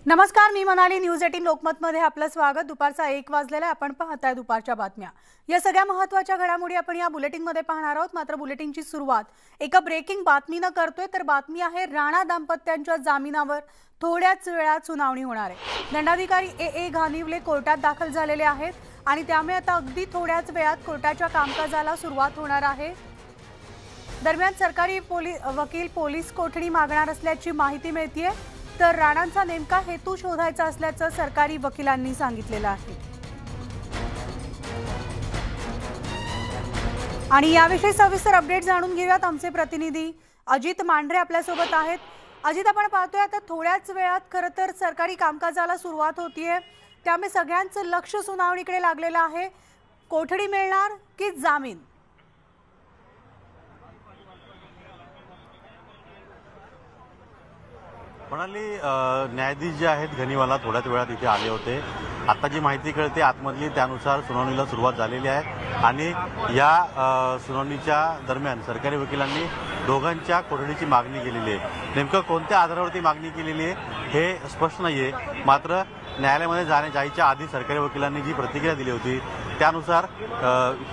नमस्कार, मी मनाली. न्यूज 18 लोकमतमध्ये आपलं स्वागत. दुपारचा 1 वाजलेला आहे. आपण पाहताय दुपारच्या बातम्या. या सगळ्या महत्त्वाच्या घडामोडी आपण या बुलेटिनमध्ये पाहणार आहोत. मात्र बुलेटिनची सुरुवात एका ब्रेकिंग बातमीनं करतोय. तर बातमी आहे राणा दाम्पत्यांच्या जामिनावर थोड्याच वेळात सुनावणी होणार आहे. दंडाधिकारी ए घानिवले कोर्टात दाखल झालेले आहेत आणि त्यामुळे आता अगदी थोड्याच वेळात कोर्टाच्या कामकाजाला सुरुवात होणार आहे. दरम्यान सरकारी वकील पोलीस कोठडी मागणार असल्याची माहिती मिळतेय. तर राणांचा नेमका हेतू शोधायचा असल्याचं सरकारी वकिलांनी सांगितलेलं आहे. आणि याविषयी सविस्तर अपडेट जाणून घेऊयात. आमचे प्रतिनिधी अजित मांढरे आपल्यासोबत आहेत. अजित, आपण पाहतोय आता थोड्याच वेळात खरं तर सरकारी कामकाजाला सुरुवात होतीये, त्यामुळे सगळ्यांचं लक्ष सुनावणीकडे लागलेलं आहे. कोठडी मिळणार की जामीन? म्हणाली न्यायाधीश जे आहेत घनीवाला थोड्याच वेळात इथे आले होते. आता जी माहिती कळते आतमधली त्यानुसार सुनावणीला सुरुवात झालेली आहे आणि या सुनावणीच्या दरम्यान सरकारी वकिलांनी दोघांच्या कोठडीची मागणी केलेली आहे. नेमकं कोणत्या आधारावरती मागणी केलेली आहे हे स्पष्ट नाही आहे. मात्र न्यायालयामध्ये जायच्या आधी सरकारी वकिलांनी जी प्रतिक्रिया दिली होती त्यानुसार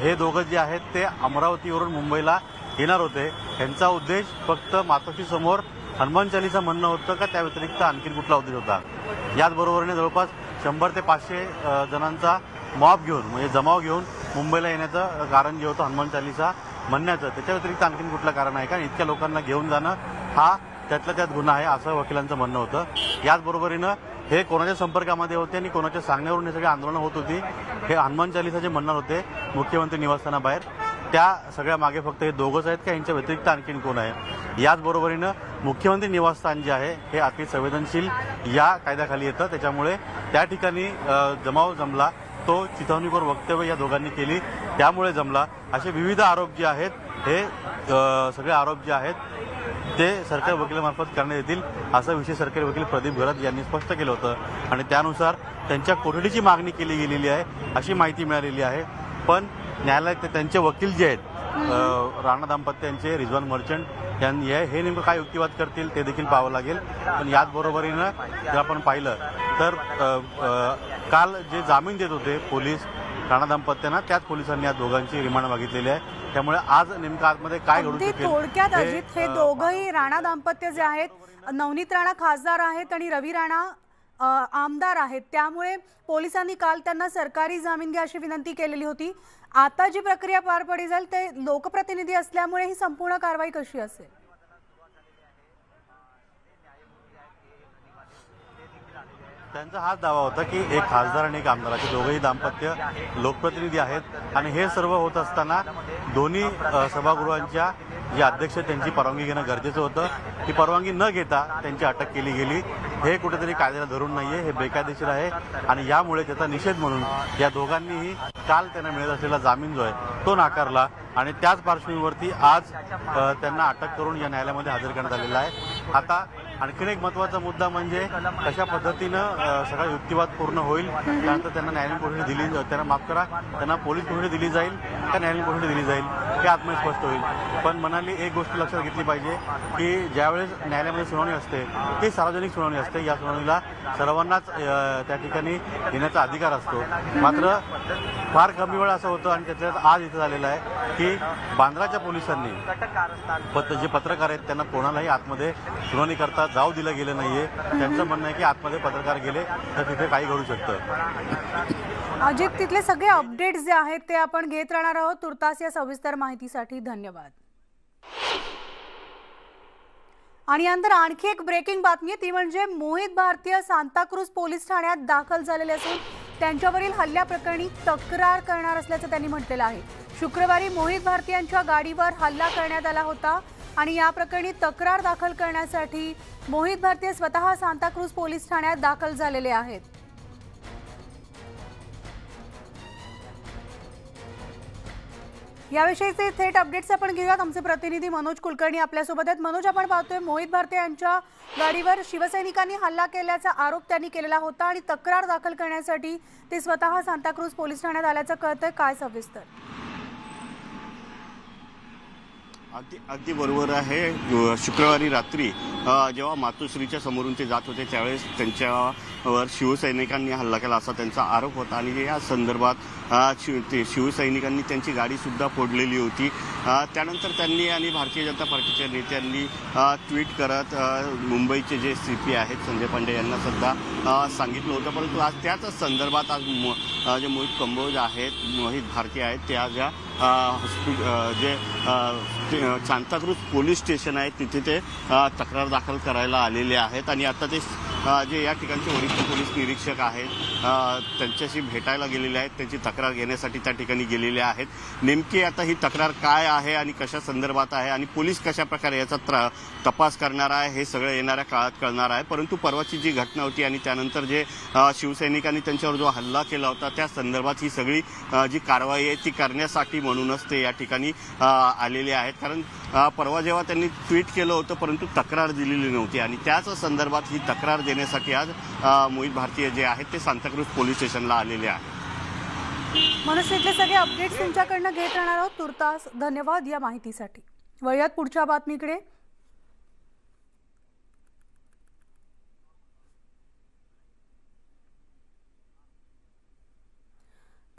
हे दोघं जे आहेत ते अमरावतीवरून मुंबईला येणार होते. यांचा उद्देश फक्त मातोश्रीसमोर हनुमान चालीसा म्हणणं होतं का त्या व्यतिरिक्त आणखी कुठला उद्देश होता? याचबरोबरीने जवळपास 100 ते 500 जणांचा मॉब घेऊन म्हणजे जमाव घेऊन मुंबईला येण्याचं कारण जे होतं हनुमान चालीसा म्हणण्याचं, त्याच्या व्यतिरिक्त आणखी कुठलं कारण आहे का? इतक्या लोकांना घेऊन जाणं हा त्यातल्या त्यात गुन्हा आहे असं वकिलांचं म्हणणं होतं. याचबरोबरीनं हे कोणाच्या संपर्कामध्ये होते आणि कोणाच्या सांगण्यावरून हे सगळे आंदोलनं होत होती. हे हनुमान चालीसा जे म्हणणार होते मुख्यमंत्री निवासस्थानाबाहेर, त्या सगळ्या मागे फक्त हे दोघंच आहेत का यांच्या व्यतिरिक्त आणखीन कोण आहे? याचबरोबरीनं मुख्यमंत्री निवासस्थान जे आहे हे अति संवेदनशील या कायद्याखाली येतं. त्याच्यामुळे त्या ठिकाणी जमाव जमला, तो चिथावणीवर वक्तव्य या दोघांनी केली त्यामुळे जमला. असे विविध आरोप जे आहेत हे सगळे आरोप जे आहेत ते सरकारी वकिलामार्फत करण्यात येतील असं विशेष सरकारी वकील प्रदीप घरत यांनी स्पष्ट केलं होतं आणि त्यानुसार त्यांच्या कोठडीची मागणी केली गेलेली आहे अशी माहिती मिळालेली आहे. पण न्यायालयात त्यांचे वकील जे आहेत राणा दाम्पत्यांचे रिजवान मर्चंट यांनी हे नेमकं काय युक्तिवाद करतील ते देखील पाहावं लागेल. पण याचबरोबरीनं जर आपण पाहिलं तर काल जे जामीन देत होते पोलीस राणा दाम्पत्यांना, त्याच पोलिसांनी या दोघांची रिमांड मागितलेली आहे. त्यामुळे आज नेमकं आतमध्ये काय घडू शकेल? थोडक्यात अजित, हे दोघंही राणा दाम्पत्य जे आहेत, नवनीत राणा खासदार आहेत आणि रवी राणा आमदार आहेत. त्यामुळे पोलिसांनी काल त्यांना सरकारी जामीन घ्या अशी विनंती केलेली होती. आता जी प्रक्रिया पार पडली जाईल ते लोकप्रतिनिधी असल्यामुळे ही संपूर्ण कारवाई कशी असेल? त्यांचा हाच दावा होता की एक खासदार आणि एक आमदार असे दोघेही दाम्पत्य लोकप्रतिनिधी आहेत आणि हे सर्व होत असताना दोन्ही सभागृहांच्या जे अध्यक्ष त्यांची परवानगी घेणं गरजेचं होतं. ती परवानगी न घेता त्यांची अटक केली गेली. हे कुठेतरी कायद्याला धरून नाहीये, हे बेकायदेशीर आहे आणि यामुळे त्याचा निषेध म्हणून या दोघांनीही काल त्यांना मिळत असलेला जामीन जो आहे तो नाकारला आणि त्याच पार्श्वभूमीवरती आज त्यांना अटक करून या न्यायालयामध्ये हजर करण्यात आलेला आहे. आता आणखीन एक महत्त्वाचा मुद्दा म्हणजे कशा पद्धतीनं सगळा युक्तिवाद पूर्ण होईल, त्यानंतर त्यांना न्यायालयीन कोठडी दिली, त्यांना माफ करा, त्यांना पोलीस कोठडी दिली जाईल का न्यायालयीन कोठडी दिली जाईल हे आत्महत्या स्पष्ट होईल. पण म्हणाली एक गोष्ट लक्षात घेतली पाहिजे की ज्यावेळेस न्यायालयामध्ये सुनावणी असते ती सार्वजनिक सुनावणी असते. या सुनावणीला सर्वांनाच त्या ठिकाणी येण्याचा अधिकार असतो. मात्र फार कमी वेळ असं होतं आणि त्याच्यात आज इथं झालेलं आहे की बांद्राच्या पोलिसांनी जे पत्रकार आहेत त्यांना कोणालाही आतमध्ये सुनावणी करता जाऊ दिलं गेलं नाहीये. त्यांचं म्हणणं आहे की आतमध्ये पत्रकार गेले तर तिथे काही घडू शकतं. अजित, तिथले सगळे अपडेट्स जे आहेत ते आपण घेत राहणार आहोत. तुर्तास या सविस्तर माहितीसाठी धन्यवाद. आणि यानंतर आणखी एक ब्रेकिंग बातमी आहे, ती म्हणजे मोहित भारतीय सांताक्रूज पोलीस ठाण्यात दाखल झालेले असून त्यांच्यावरील हल्ल्याप्रकरणी तक्रार करणार असल्याचं त्यांनी म्हटलेलं आहे. शुक्रवारी मोहित भारतीयांच्या गाडीवर हल्ला करण्यात आला होता आणि या प्रकरणी तक्रार दाखल करण्यासाठी मोहित भारतीय स्वतः सांताक्रूज पोलीस ठाण्यात दाखल झालेले आहेत. याविषयीचे थेट अपडेट्स आपण घेऊयात. आमचे प्रतिनिधी मनोज कुलकर्णी आपल्यासोबत आहेत. मनोज, आपण पाहतोय मोहित भारतीय यांच्या गाडीवर शिवसैनिकांनी हल्ला केल्याचा आरोप त्यांनी केलेला होता आणि तक्रार दाखल करण्यासाठी ते स्वतः सांताक्रूज पोलीस ठाण्यात आल्याचं कळतंय. काय सविस्तर? अगदी बरोबर आहे। शुक्रवारी रात्री जेव्हा मातोश्रीच्या समोरून ते जात होते त्यावेळेस त्यांच्यावर शिवसैनिकांनी हल्ला केला असा त्यांचा आरोप होता आणि या संदर्भात शिवसैनिकांनी त्यांची गाडीसुद्धा फोडलेली होती। त्यानंतर त्यांनी आणि भारतीय जनता पार्टीच्या नेत्यांनी ट्विट करत मुंबईचे जे CP आहेत संजय पांडे यांना सुद्धा सांगितलं होतं, परंतु आज त्याच संदर्भात आज जे मोहित कंबोज आहेत, मोहित भारती आहेत, त्या ज्या जे सांताक्रूज पोलीस स्टेशन आहे तिथे ते तक्रार दाखल करायला आलेले आहेत आणि आता ते जे या ठिकाणचे वरिष्ठ पोलीस निरीक्षक आहेत त्यांच्याशी भेटायला गेलेले आहेत, त्यांची तक्रार घेण्यासाठी त्या ठिकाणी गेलेले आहेत। नेमकी आता ही तक्रार काय आहे आणि कशा संदर्भात आहे आणि पोलीस कशा प्रकारे याचा तपास करणार आहे हे सगळं येणाऱ्या काळात कळणार आहे। परंतु परवाची जी घटना होती आणि त्यानंतर जे शिवसैनिकांनी त्यांच्यावर जो हल्ला केला होता त्या संदर्भात ही सगळी जी कारवाई आहे ती करण्यासाठी म्हणूनच ते या ठिकाणी आलेले आहेत। कारण परवा जेव्हा त्यांनी ट्विट केलं होतं परंतु तक्रार दिलेली नव्हती आणि त्याच संदर्भात ही तक्रार देण्यासाठी आज मोहित भारतीय जे आहेत ते सांताक्रूज पोलीस स्टेशनला आलेले आहेत। मनुष्य इथले सगळे अपडेट्स तुमच्याकडनं घेत राहणार आहोत। तुर्तास धन्यवाद या माहितीसाठी। वळूयात पुढच्या बातमीकडे।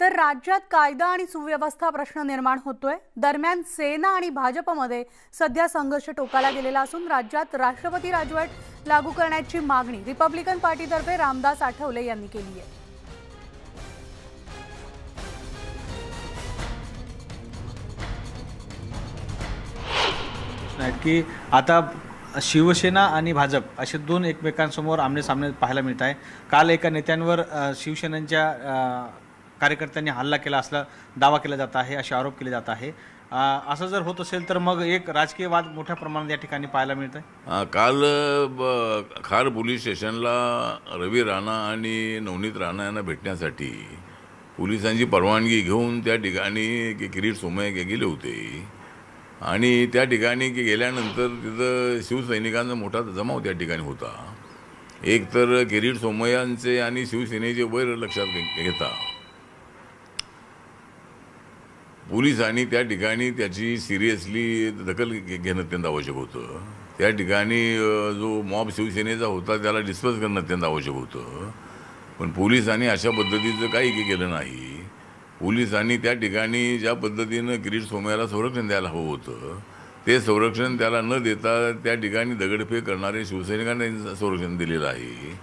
तर राज्यात कायदा आणि सुव्यवस्था प्रश्न निर्माण होतोय। दरम्यान सेना आणि भाजपमध्ये सध्या संघर्ष टोकाला गेलेला असून राज्यात राष्ट्रपती राजवट लागू करण्याची मागणी रिपब्लिकन पार्टीतर्फे रामदास आठवले यांनी केली आहे। की आता शिवसेना आणि भाजप असे दोन एकमेकांसमोर आमने सामने पाहायला मिळत आहे। काल एका नेत्यांवर शिवसेनेच्या कार्यकर्त्यांनी हल्ला केला असला दावा केला जात आहे, असे आरोप केले जात आहे। असं जर होत असेल तर मग एक राजकीय वाद मोठ्या प्रमाणात या ठिकाणी पाहायला मिळत आहे। काल खार पोलीस स्टेशनला रवी राणा आणि नवनीत राणा यांना भेटण्यासाठी पोलिसांची परवानगी घेऊन त्या ठिकाणी किरीट सोमय्या गेले होते आणि त्या ठिकाणी गेल्यानंतर तिथं शिवसैनिकांचा मोठा जमाव त्या ठिकाणी होता। एक तर किरीट सोमय्यांचे आणि शिवसेनेचे वैर लक्षात घेता पोलिसांनी त्या ठिकाणी त्याची सिरियसली दखल घेणं अत्यंत आवश्यक होतं। त्या ठिकाणी जो मॉब शिवसेनेचा होता त्याला डिस्पर्स करणं अत्यंत आवश्यक होतं, पण पोलिसांनी अशा पद्धतीचं काही केलं नाही। पोलिसांनी त्या ठिकाणी ज्या पद्धतीनं किरीट सोमय्याला संरक्षण द्यायला हवं होतं ते संरक्षण त्याला न देता त्या ठिकाणी दगडफेक करणारे शिवसैनिकांना संरक्षण दिलेलं आहे।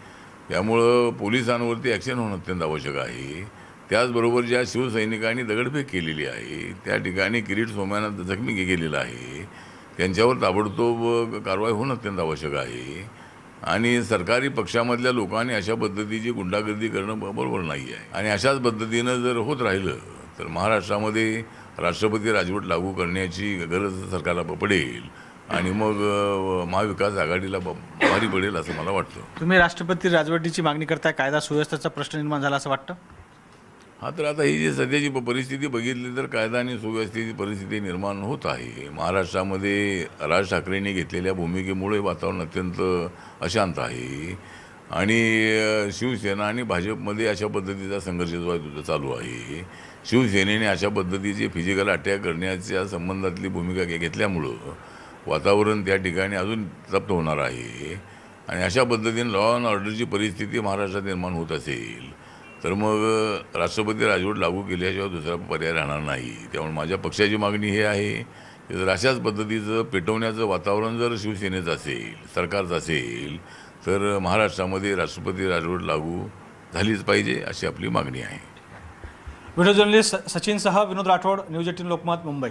त्यामुळं पोलिसांवरती ॲक्शन होणं अत्यंत आवश्यक आहे। त्याचबरोबर ज्या शिवसैनिकांनी दगडफेक केलेली आहे त्या ठिकाणी किरीट सोमय्यांना जखमी केलेला आहे त्यांच्यावर ताबडतोब कारवाई होणं अत्यंत आवश्यक आहे आणि सरकारी पक्षामधल्या लोकांनी अशा पद्धतीची गुंडागर्दी करणं बरोबर नाही आहे आणि अशाच पद्धतीनं जर होत राहिलं तर महाराष्ट्रामध्ये राष्ट्रपती राजवट लागू करण्याची गरज सरकारला पडेल आणि मग महाविकास आघाडीला भारी पडेल असं मला वाटतं। तुम्ही राष्ट्रपती राजवटीची मागणी करताय, कायदा सुव्यवस्थेचा प्रश्न निर्माण झाला असं वाटतं? हा, तर आता ही जी सध्याची परिस्थिती बघितली तर कायदा आणि सुव्यवस्थेची परिस्थिती निर्माण होत आहे। महाराष्ट्रामध्ये राज ठाकरेंनी घेतलेल्या भूमिकेमुळे वातावरण अत्यंत अशांत आहे आणि शिवसेना आणि भाजपमध्ये अशा पद्धतीचा संघर्ष चालू आहे। शिवसेनेने अशा पद्धतीचे फिजिकल अटॅक करण्याच्या संबंधातली भूमिका घेतल्यामुळं वातावरण त्या ठिकाणी अजून तप्त होणार आहे आणि अशा पद्धतीने लॉ अँड ऑर्डरची परिस्थिती महाराष्ट्रात निर्माण होत असेल तर मग राष्ट्रपती राजवट लागू केल्याशिवाय दुसरा पर्याय राहणार नाही। त्यामुळे माझ्या पक्षाची मागणी हे आहे की जर अशाच पद्धतीचं पेटवण्याचं वातावरण जर शिवसेनेचं असेल, सरकारचं असेल तर महाराष्ट्रामध्ये राष्ट्रपती राजवट लागू झालीच पाहिजे अशी आपली मागणी आहे। व्हिडिओ जर्नलिस्ट सचिनसह विनोद राठोड, न्यूज 18 लोकमत, मुंबई।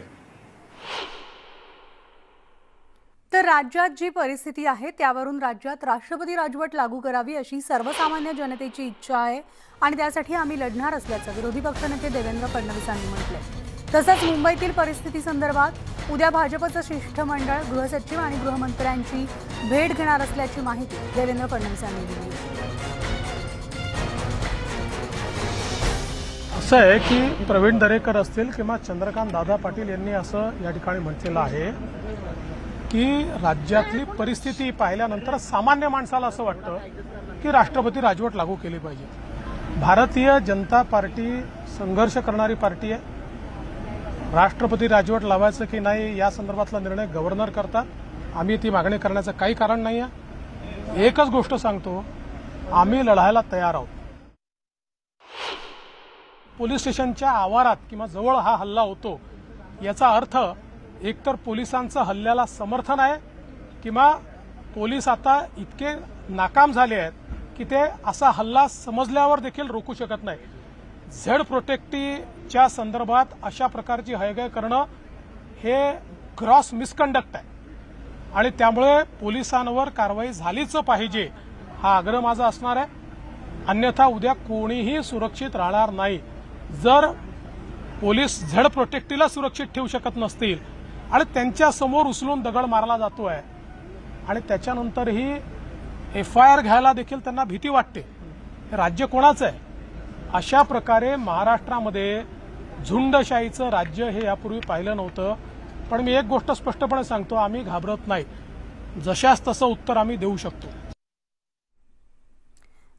तर राज्यात जी परिस्थिती आहे त्यावरून राज्यात राष्ट्रपती राजवट लागू करावी अशी सर्वसामान्य जनतेची इच्छा आहे आणि त्यासाठी आम्ही लढणार असल्याचं विरोधी पक्षनेते देवेंद्र फडणवीसांनी म्हटलंय। तसंच मुंबईतील परिस्थिती संदर्भात उद्या भाजपचं शिष्टमंडळ गृहसचिव आणि गृहमंत्र्यांची भेट घेणार असल्याची माहिती देवेंद्र फडणवीसांनी दिली। असं आहे की प्रवीण दरेकर असतील किंवा चंद्रकांत दादा पाटील यांनी असं या ठिकाणी म्हटलेलं आहे की राज्यातली परिस्थिती पाहिल्यानंतर सामान्य माणसाला असं वाटतं की राष्ट्रपती राजवट लागू केली पाहिजे। भारतीय जनता पार्टी संघर्ष करणारी पार्टी आहे राष्ट्रपती राजवट लावायचं की नाही या संदर्भातला निर्णय गव्हर्नर करतात. आम्ही ती मागणी करण्याचं काही कारण नाही आहे. एकच गोष्ट सांगतो, आम्ही लढायला तयार आहोत. पोलीस स्टेशनच्या आवारात किंवा जवळ हा हल्ला होतो याचा अर्थ एकतर पोलिसांचं हल्ल्याला समर्थन आहे किंवा पोलीस आता इतके नाकाम झाले आहेत की ते असा हल्ला समजल्यावर देखील रोखू शकत नाही. झेड प्रोटेक्टिव्हच्या संदर्भात अशा प्रकारची हयगय करणं हे ग्रॉस मिसकंडक्ट आहे आणि त्यामुळे पोलिसांवर कारवाई झालीच पाहिजे हा आग्रह माझा असणार आहे. अन्यथा उद्या कोणीही सुरक्षित राहणार नाही. जर पोलीस झेड प्रोटेक्टिव्हला सुरक्षित ठेवू शकत नसतील आणि त्यांच्या समोर उचलून दगड मारला जातोय आणि त्याच्यानंतरही FIR घ्यायला देखील त्यांना भीती वाटते, हे राज्य कोणाचं आहे? अशा प्रकारे महाराष्ट्रामध्ये झुंडशाहीचं राज्य हे यापूर्वी पाहिलं नव्हतं. पण मी एक गोष्ट स्पष्टपणे सांगतो, आम्ही घाबरत नाही. जशास तसं उत्तर आम्ही देऊ शकतो.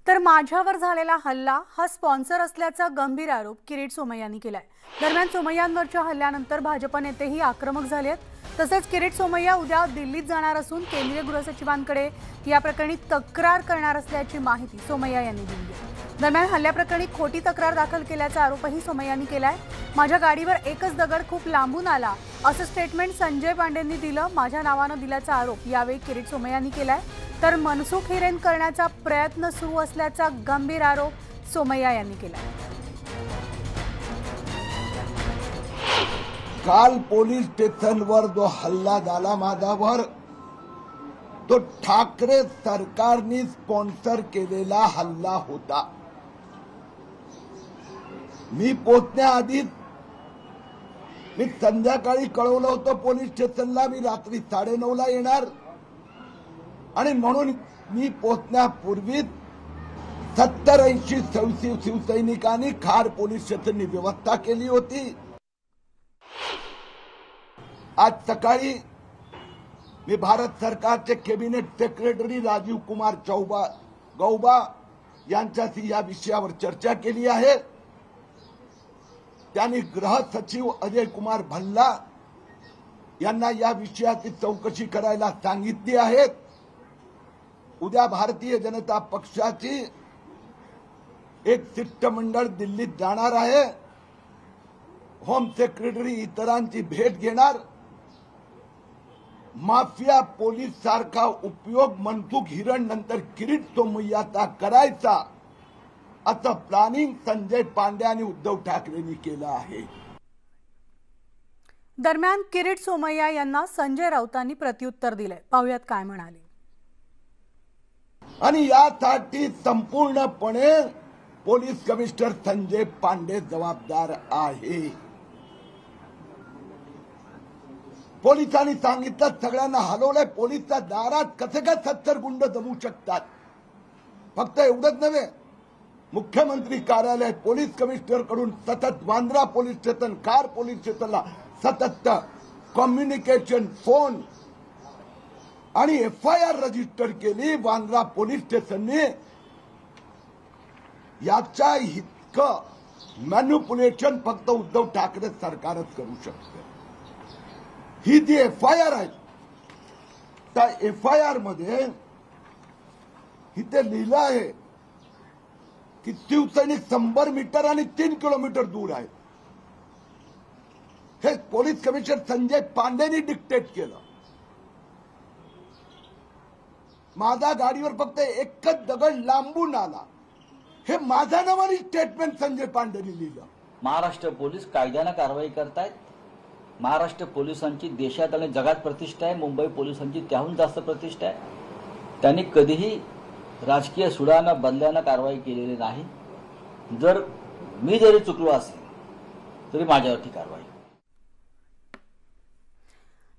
तर माझ्यावर झालेला हल्ला हा स्पॉन्सर असल्याचा गंभीर आरोप किरीट सोमय्यांनी केलाय. दरम्यान सोमय्यांवरच्या हल्ल्यानंतर भाजप नेतेही आक्रमक झाले आहेत. तसेच किरीट सोमय्या उद्या दिल्लीत जाणार असून केंद्रीय गृहसचिवांकडे या प्रकरणी तक्रार करणार असल्याची माहिती सोमय्या यांनी दिली आहे. दरम्यान हल्ल्याप्रकरणी खोटी तक्रार दाखल केल्याचा आरोपही सोमय्यांनी केलाय. माझ्या गाडीवर एकच दगड खूप लांबून आला असं स्टेटमेंट संजय पांडेंनी दिलं, माझ्या नावानं दिल्याचा आरोप यावेळी किरीट सोमय्यांनी केलाय. तर मनसुख हिरेन करण्याचा प्रयत्न सुरू असल्याचा गंभीर आरोप सोमय्या यांनी केलाय. काल पोलीस स्टेशनवर जो हल्ला झाला माझ्यावर, तो ठाकरे सरकारने स्पॉन्सर केलेला हल्ला होता. मी पोहोचण्याआधीच मी संध्याकाळी कळवलं होतं पोलीस स्टेशनला मी रात्री 9:30ला येणार आणि म्हणून मी पोहोचण्यापूर्वीच 70-80 शिवसैनिकांनी खार पोलीस स्टेशननी व्यवस्था केली होती. आज सकाळी मी भारत सरकारचे कॅबिनेट सेक्रेटरी राजीव कुमार गौबा यांच्याशी या विषयावर चर्चा केली आहे. त्यांनी गृह सचिव अजय कुमार भल्ला यांना या विषयाची चौकशी करायला सांगितली आहे. उद्या भारतीय जनता पक्षाची एक शिष्टमंडळ दिल्लीत जाणार आहे. होम सेक्रेटरी इतरांची भेट घेणार. माफिया पोलीस सारखा उपयोग मनसुख हिरण नंतर किरीट सोमय्याचा करायचा असं प्लॅनिंग संजय पांडे आणि उद्धव ठाकरेंनी केलं आहे. दरम्यान किरीट सोमय्या यांना संजय राऊतांनी प्रत्युत्तर दिलंय. पाहुयात काय म्हणाले. आणि यासाठी संपूर्णपणे पोलीस कमिशनर संजय पांडे जबाबदार आहे. पोलिसांनी सांगितलं सगळ्यांना हलवलंय. पोलीसच्या दारात कसे काय 70 गुंड जमू शकतात? फक्त एवढंच नव्हे, मुख्यमंत्री कार्यालय पोलीस कमिशनर कडून सतत Bandra police station car police स्टेशनला सतत कम्युनिकेशन फोन आणि FIR रजिस्टर केली वांद्रा पोलीस स्टेशनने. याच्या इतकं मॅन्युप्युलेशन फक्त उद्धव ठाकरे सरकारच करू शकते. ही जी FIR आहे त्या FIR मध्ये इथे लिहिलं आहे की शिवसैनिक 100 मीटर आणि 3 किलोमीटर दूर आहे. हे पोलीस कमिशनर संजय पांडेंनी डिक्टेट केलं. माझ्या गाडीवर फक्त एकच दगड लांबून आला, हे माझ्या नावाने स्टेटमेंट संजय पांडेंनी लिहिलं. महाराष्ट्र पोलीस कायद्यानं कारवाई करतायत. महाराष्ट्र पोलिसांची देशात आणि जगात प्रतिष्ठा आहे. मुंबई पोलिसांची त्याहून जास्त प्रतिष्ठा आहे. त्यांनी कधीही राजकीय सुडानं बदल्यानं कारवाई केलेली नाही. जर मी जरी चुकलो असेल तरी माझ्यावरती कारवाई.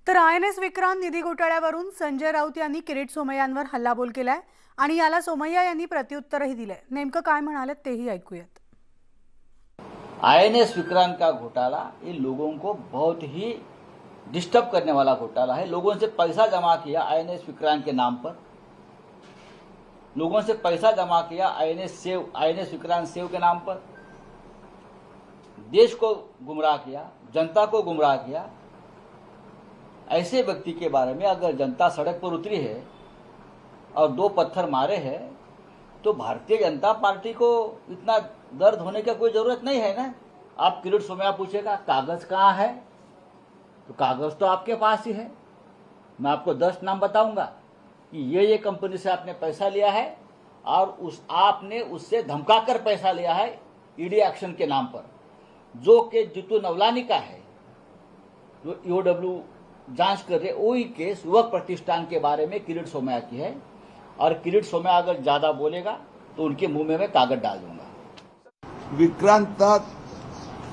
तर INS विक्रांत निधी घोटाळ्यावरून संजय राऊत यांनी किरीट सोमय्यांवर हल्लाबोल केलाय आणि याला सोमय्या यांनी प्रत्युत्तरही दिलंय. नेमकं काय म्हणाले तेही ऐकूयात. INS विक्रांत का घोटाला ये लोगों को बहुत ही डिस्टर्ब करने वाला घोटाला है. लोगों से पैसा जमा किया INS विक्रांत के नाम पर. लोगों से पैसा जमा किया INS विक्रांत सेव के नाम पर. देश को गुमराह किया. जनता को गुमराह किया। ऐसे व्यक्ति के बारे में अगर जनता सड़क पर उतरी है और 2 पत्थर मारे हैं तो भारतीय जनता पार्टी को इतना दर्द होने की कोई जरूरत नहीं है ना। आप किरीट सोमैया पूछेगा कागज कहाँ है, तो कागज तो आपके पास ही है। मैं आपको 10 नाम बताऊंगा कि ये कंपनी से आपने पैसा लिया है और आपने उससे धमकाकर पैसा लिया है ईडी एक्शन के नाम पर, जो कि जितू नवलानी का है, जो ईओडब्ल्यू जांच कर रहे। वही केस युवक प्रतिष्ठान के बारे में किरीट सोमैया की है और किरीट सोमैया अगर ज्यादा बोलेगा तो उनके मुंह में मैं कागज डाल दूंगा। विक्रांतात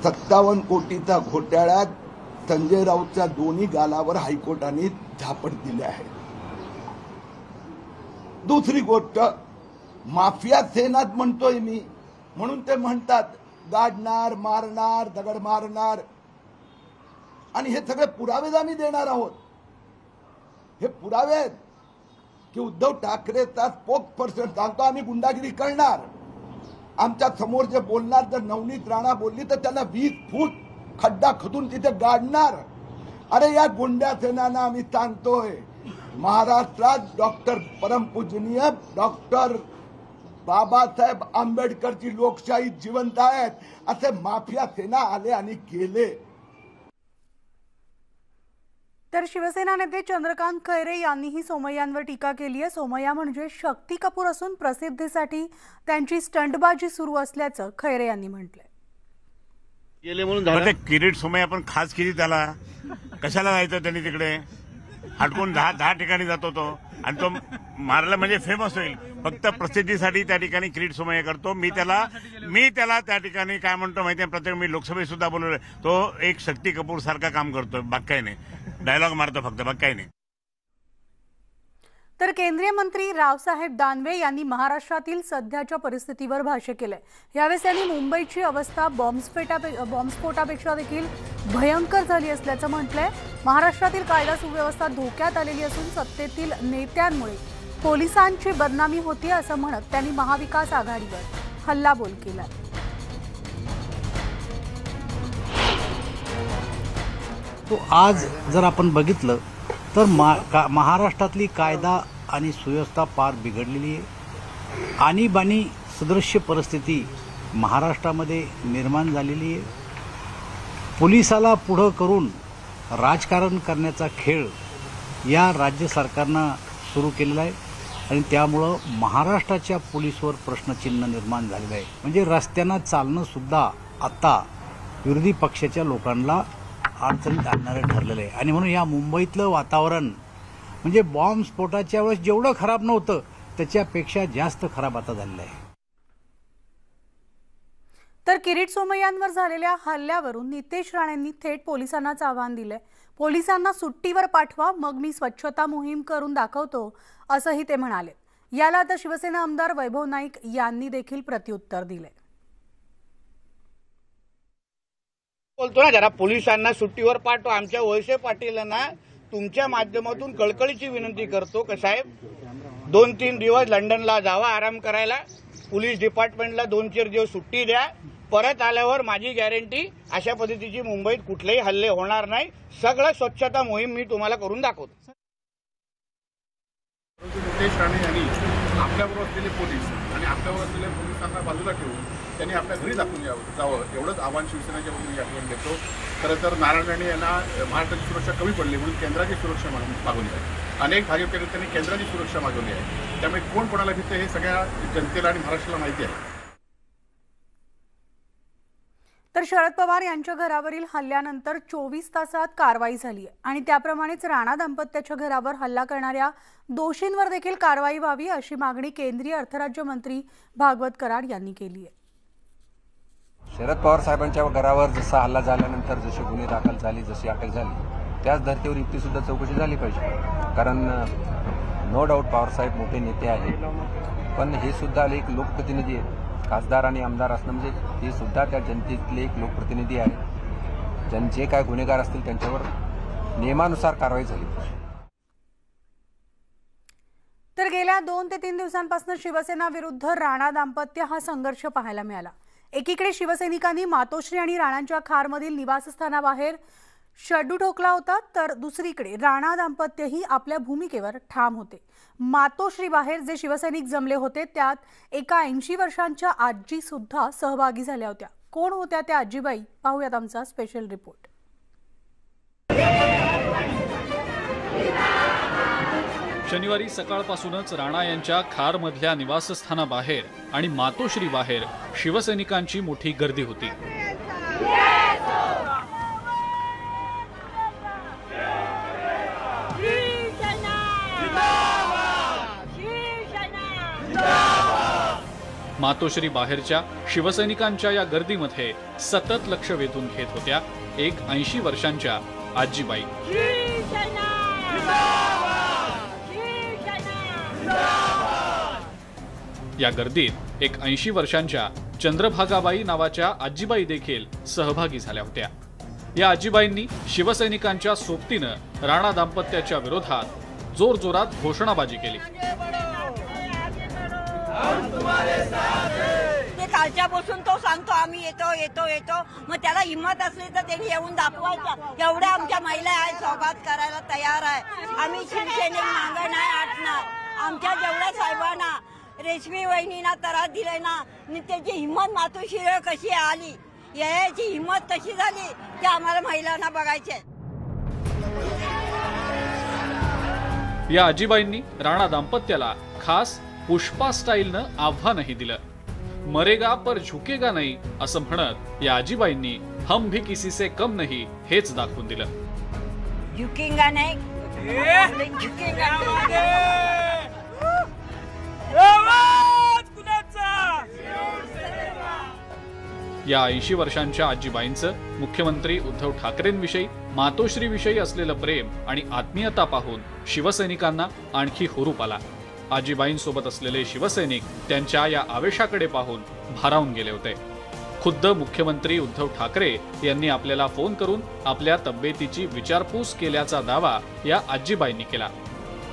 57 कोटीचा घोटाळ्यात संजय राऊतच्या दोन्ही गालावर हायकोर्टाने झापड दिली आहे। दुसरी गोष्ट, माफिया सेनात म्हणतोय मी, म्हणून ते म्हणतात गाडणार, मारणार, दगड मारणार, आणि हे सगळे पुरावे आम्ही देणार आहोत। हे पुरावे आहेत की उद्धव ठाकरेचा स्पोक्सपर्सन सांगतो आम्ही गुंडागिरी करणार। आमच्या समोर जे बोलणार, जर नवनीत राणा बोलली तर त्यांना 20 फूट खड्डा खोदून तिथे गाडणार। अरे या गुंडा सेनांना आम्ही सांगतोय, महाराष्ट्रात डॉक्टर परमपूजनीय डॉक्टर बाबासाहेब आंबेडकरची लोकशाही जिवंत आहेत, असे माफिया सेना आले आणि गेले। तर शिवसेना नेते चंद्रकांत खैरे यांनीही सोमय्यांवर टीका केली आहे। सोमय्या म्हणजे शक्ती कपूर असून प्रसिद्धीसाठी त्यांची स्टंटबाजी सुरू असल्याचं खैरे यांनी म्हटलंय। गेले म्हणून किरीट सोमय्या पण खास केली, त्याला कशाला जायचं त्यांनी तिकडे हटकून 10 ठिकाणी जातो तो, आणि तो मारला म्हणजे फेमस होईल। फक्त प्रसिद्धीसाठी त्या ठिकाणी किरीट सोमय्या करतो। मी त्याला त्या ठिकाणी काय म्हणतो माहिती आहे, प्रत्येक मी लोकसभेत सुद्धा बोलवलं, तो एक शक्ती कपूर सारखा काम करतो, बाकी काही नाही, डायलॉग मारतो फक्त, बाकी काही नाही। तर केंद्रीय मंत्री रावसाहेब दानवे यांनी महाराष्ट्रातील सध्याच्या परिस्थितीवर भाष्य केलंय। यावेळी त्यांनी मुंबईची अवस्था बॉम्बस्फोटापेक्षा देखील भयंकर झाली असल्याचं म्हटलंय। महाराष्ट्रातील कायदा सुव्यवस्था धोक्यात आलेली असून सत्तेतील नेत्यांमुळे पोलिसांची बदनामी होती असं म्हणत त्यांनी महाविकास आघाडीवर हल्लाबोल केला। तो आज जर आपण बघितलं तर महाराष्ट्रातली कायदा आणि सुव्यवस्था पार बिघडलेली आहे। आणीबाणी सदृश्य परिस्थिती महाराष्ट्रामध्ये निर्माण झालेली आहे। पोलिसाला पुढं करून राजकारण करण्याचा खेळ या राज्य सरकारनं सुरू केलेला आहे आणि त्यामुळं महाराष्ट्राच्या पोलिसवर प्रश्नचिन्ह निर्माण झालेलं आहे। म्हणजे रस्त्यांना चालणं सुद्धा आता विरोधी पक्षाच्या लोकांना अडचणीत आणणारं ठरलेलं आहे। आणि म्हणून या मुंबईतलं वातावरण म्हणजे बॉम्बस्फोटाच्या वेळेस जेवढं खराब नव्हतं त्याच्यापेक्षा जास्त खराब आता झालेलं आहे। तर किरीट सोमय्यांवर झालेल्या हल्ल्यावरून नितेश राणेंनी थेट पोलिसांनाच आव्हान दिलंय। पोलिसांना सुट्टीवर पाठवा, मग मी स्वच्छता मोहीम करून दाखवतो असंही ते म्हणाले। याला आता शिवसेना आमदार वैभव नाईक यांनी देखील प्रत्युत्तर दिले। बोलतो ना, जरा पोलिसांना सुट्टीवर पाठवा। आमच्या वळसे पाटीलांना तुमच्या माध्यमातून कळकळीची विनंती करतो की साहेब 2-3 दिवस लंडनला जावा आराम करायला, पोलीस डिपार्टमेंटला 2-4 दिवस सुट्टी द्या, परत आल्यावर माझी गॅरंटी अशा पद्धतीची मुंबईत कुठलेही हल्ले होणार नाही, सगळं स्वच्छता मोहीम मी तुम्हाला करून दाखवतो। नितेश राणे यांनी आपल्याबरोबर असलेले पोलीस आणि आपल्याबरोबर असलेल्या पोलिसांना बाजूला ठेवून त्यांनी आपल्या घरी दाखवून जावं एवढंच आव्हान शिवसेनेच्या वतीने या ठिकाणी देतो। खरं तर नारायण राणे यांना महाराष्ट्राची सुरक्षा कमी पडली म्हणून केंद्राची सुरक्षा मागवली आहे। अनेक भाजप नेत्यांनी केंद्राची सुरक्षा मागवली आहे, त्यामुळे कोण कोणाला भीतं हे सगळ्या जनतेला आणि महाराष्ट्राला माहिती आहे। तर शरद पवार यांच्या घरावरील हल्ल्यानंतर 24 तासात कारवाई झाली आहे आणि त्याप्रमाणेच राणा दाम्पत्याच्या घरावर हल्ला करणाऱ्या दोषींवर देखील कारवाई व्हावी अशी मागणी केंद्रीय अर्थराज्यमंत्री भागवत कराड यांनी केली आहे। शरद पवार साहेबांच्या घरावर जसा हल्ला झाल्यानंतर जसे गुन्हे दाखल झाले, जशी अटक झाली, त्याच धर्तीवर युक्तीसुद्धा चौकशी झाली पाहिजे। कारण नो डाऊट पवार साहेब मोठे नेते आहेत, पण हे सुद्धा एक लोकप्रतिनिधी आहेत। खासदार आणि आमदार असणं म्हणजे हे सुद्धा त्या जनतेतले एक लोकप्रतिनिधी आहे। ज्यांचे काय गुन्हेगार असतील त्यांच्यावर नियमानुसार कारवाई झाली पाहिजे। तर गेल्या 2 ते 3 दिवसांपासून शिवसेना विरुद्ध राणा दाम्पत्य हा संघर्ष पाहायला मिळाला। एकीकडे शिवसैनिकांनी मातोश्री आणि राणांच्या खारमधील निवासस्थानाबाहेर शड्डू ठोकला होता, तर दुसरीकडे राणा दाम्पत्यही आपल्या भूमिकेवर ठाम होते. मातोश्री बाहेर जे शिवसैनिक जमले होते त्यात एका 80 वर्षांच्या आजी सुद्धा सहभागी झाल्या होत्या. कोण होत्या त्या आजीबाई, पाहूयात आमचा स्पेशल रिपोर्ट. शनिवारी सकाळपासूनच राणा यांच्या खारमधल्या निवासस्थानाबाहेर आणि मातोश्री बाहेर शिवसैनिकांची मोठी गर्दी होती. मातोश्री बाहेरच्या शिवसैनिकांच्या या गर्दीमध्ये सतत लक्ष वेधून घेत होत्या एक 80 वर्षांच्या आजीबाई. या गर्दीत एक 80 वर्षांच्या चंद्रभागाबाई नावाच्या आजीबाई देखील सहभागी झाल्या होत्या. या आजीबाईंनी शिवसैनिकांच्या सोबतीनं राणा दाम्पत्याच्या विरोधात जोरजोरात घोषणाबाजी केली. कालच्यापासून तो सांगतो आम्ही येतो येतो येतो, मग त्याला हिंमत असली तर त्यांनी येऊन दाखवायचं. एवढ्या आमच्या महिला आहेत, सौगात करायला तयार आहे. आम्ही शिवसैनिक मागं नाही हटणार. आमच्या जेवढ्या साहेबांना रेशमी वहिनीना त्रास दिलाय ना, त्याची हिंमत मातोश्रीवर कशी आली, याची हिंमत कशी झाली ते आम्हाला महिलांना बघायचे. या आजीबाईंनी राणा दाम्पत्याला खास पुष्पा स्टाईलनं आव्हानही दिलं. मरेगा पर झुकेगा नाही असं म्हणत या आजीबाईंनी हम भी किसी से कम नहीं हेच दाखवून दिलं. झुकेगा नाही, झुकेगा. या 80 वर्षांच्या आजीबाईंचं मुख्यमंत्री उद्धव ठाकरेंविषयी मातोश्रीविषयी असलेलं प्रेम आणि आत्मीयता पाहून शिवसैनिकांना आणखी हुरूप आला. आजीबाईंसोबत असलेले शिवसैनिक त्यांच्या या आवेशाकडे पाहून भारावून गेले होते. खुद्द मुख्यमंत्री उद्धव ठाकरे यांनी आपल्याला फोन करून आपल्या तब्येतीची विचारपूस केल्याचा दावा या आजीबाईंनी केला.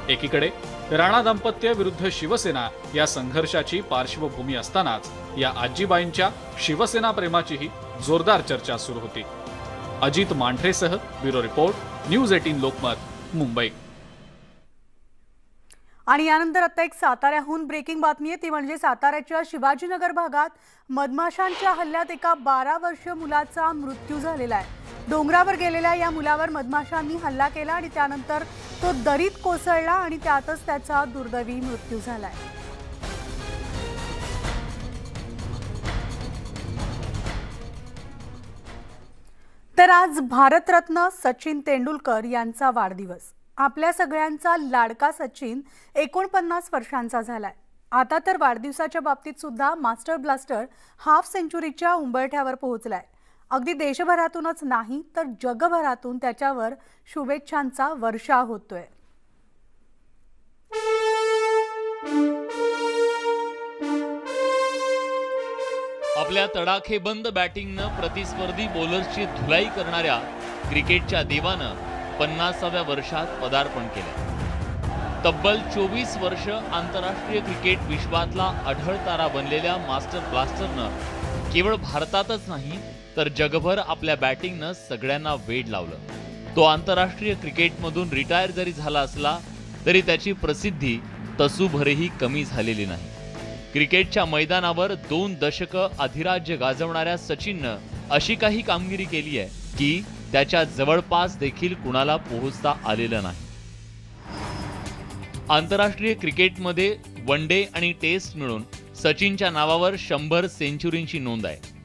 एकीकडे राणा दाम्पत्य विरुद्ध शिवसेना या संघर्षाची पार्श्वभूमी असतानाच या आजीबाईंच्या शिवसेना प्रेमाचीही जोरदार चर्चा सुरू होती. अजित मांढरेसह bureau report, news 18 Lokmat, Mumbai. आणि यानंतर आता एक साताऱ्याहून ब्रेकिंग बातमी आहे. ती म्हणजे साताऱ्याच्या शिवाजीनगर भागात मधमाशांच्या हल्ल्यात एका 12 वर्षीय मुलाचा मृत्यू झालेला आहे. डोंगरावर गेलेल्या या मुलावर मधमाशांनी हल्ला केला आणि त्यानंतर तो दरीत कोसळला आणि त्यातच त्याचा दुर्दैवी मृत्यू झालाय. तर आज भारतरत्न सचिन तेंडुलकर यांचा वाढदिवस. आपल्या सगळ्यांचा लाडका सचिन 49 वर्षांचा झालाय. आता तर वाढदिवसाच्या बाबतीत सुद्धा मास्टर ब्लास्टर हाफ सेंचुरीच्या उंबरठ्यावर पोहोचलाय. अगदी देशभरातूनच नाही तर जगभरातून त्याच्यावर शुभेच्छांचा वर्षाव होतोय. आपल्या तडाखेबंद बॅटिंगनं प्रतिस्पर्धी बॉलर्सची धुलाई करणाऱ्या क्रिकेटच्या देवानं 50व्या वर्षात पदार्पण केले. तब्बल 24 वर्ष आंतरराष्ट्रीय क्रिकेट विश्वातला अढळ बनलेल्या मास्टर ब्लास्टरनं केवळ भारतातच नाही तर जगभर आपल्या बॅटिंगनं सगळ्यांना वेड लावलं. तो आंतरराष्ट्रीय क्रिकेटमधून रिटायर जरी झाला असला तरी त्याची प्रसिद्धी तसूभरही कमी झालेली नाही. क्रिकेटच्या मैदानावर 2 दशकं अधिराज्य गाजवणाऱ्या सचिननं अशी काही कामगिरी केली आहे की त्याच्या जवळपास देखील कुणाला पोहोचता आलेलं नाही. आंतरराष्ट्रीय क्रिकेटमध्ये वन डे आणि टेस्ट मिळून सचिनच्या नावावर 100 सेंचुरींची नोंद आहे.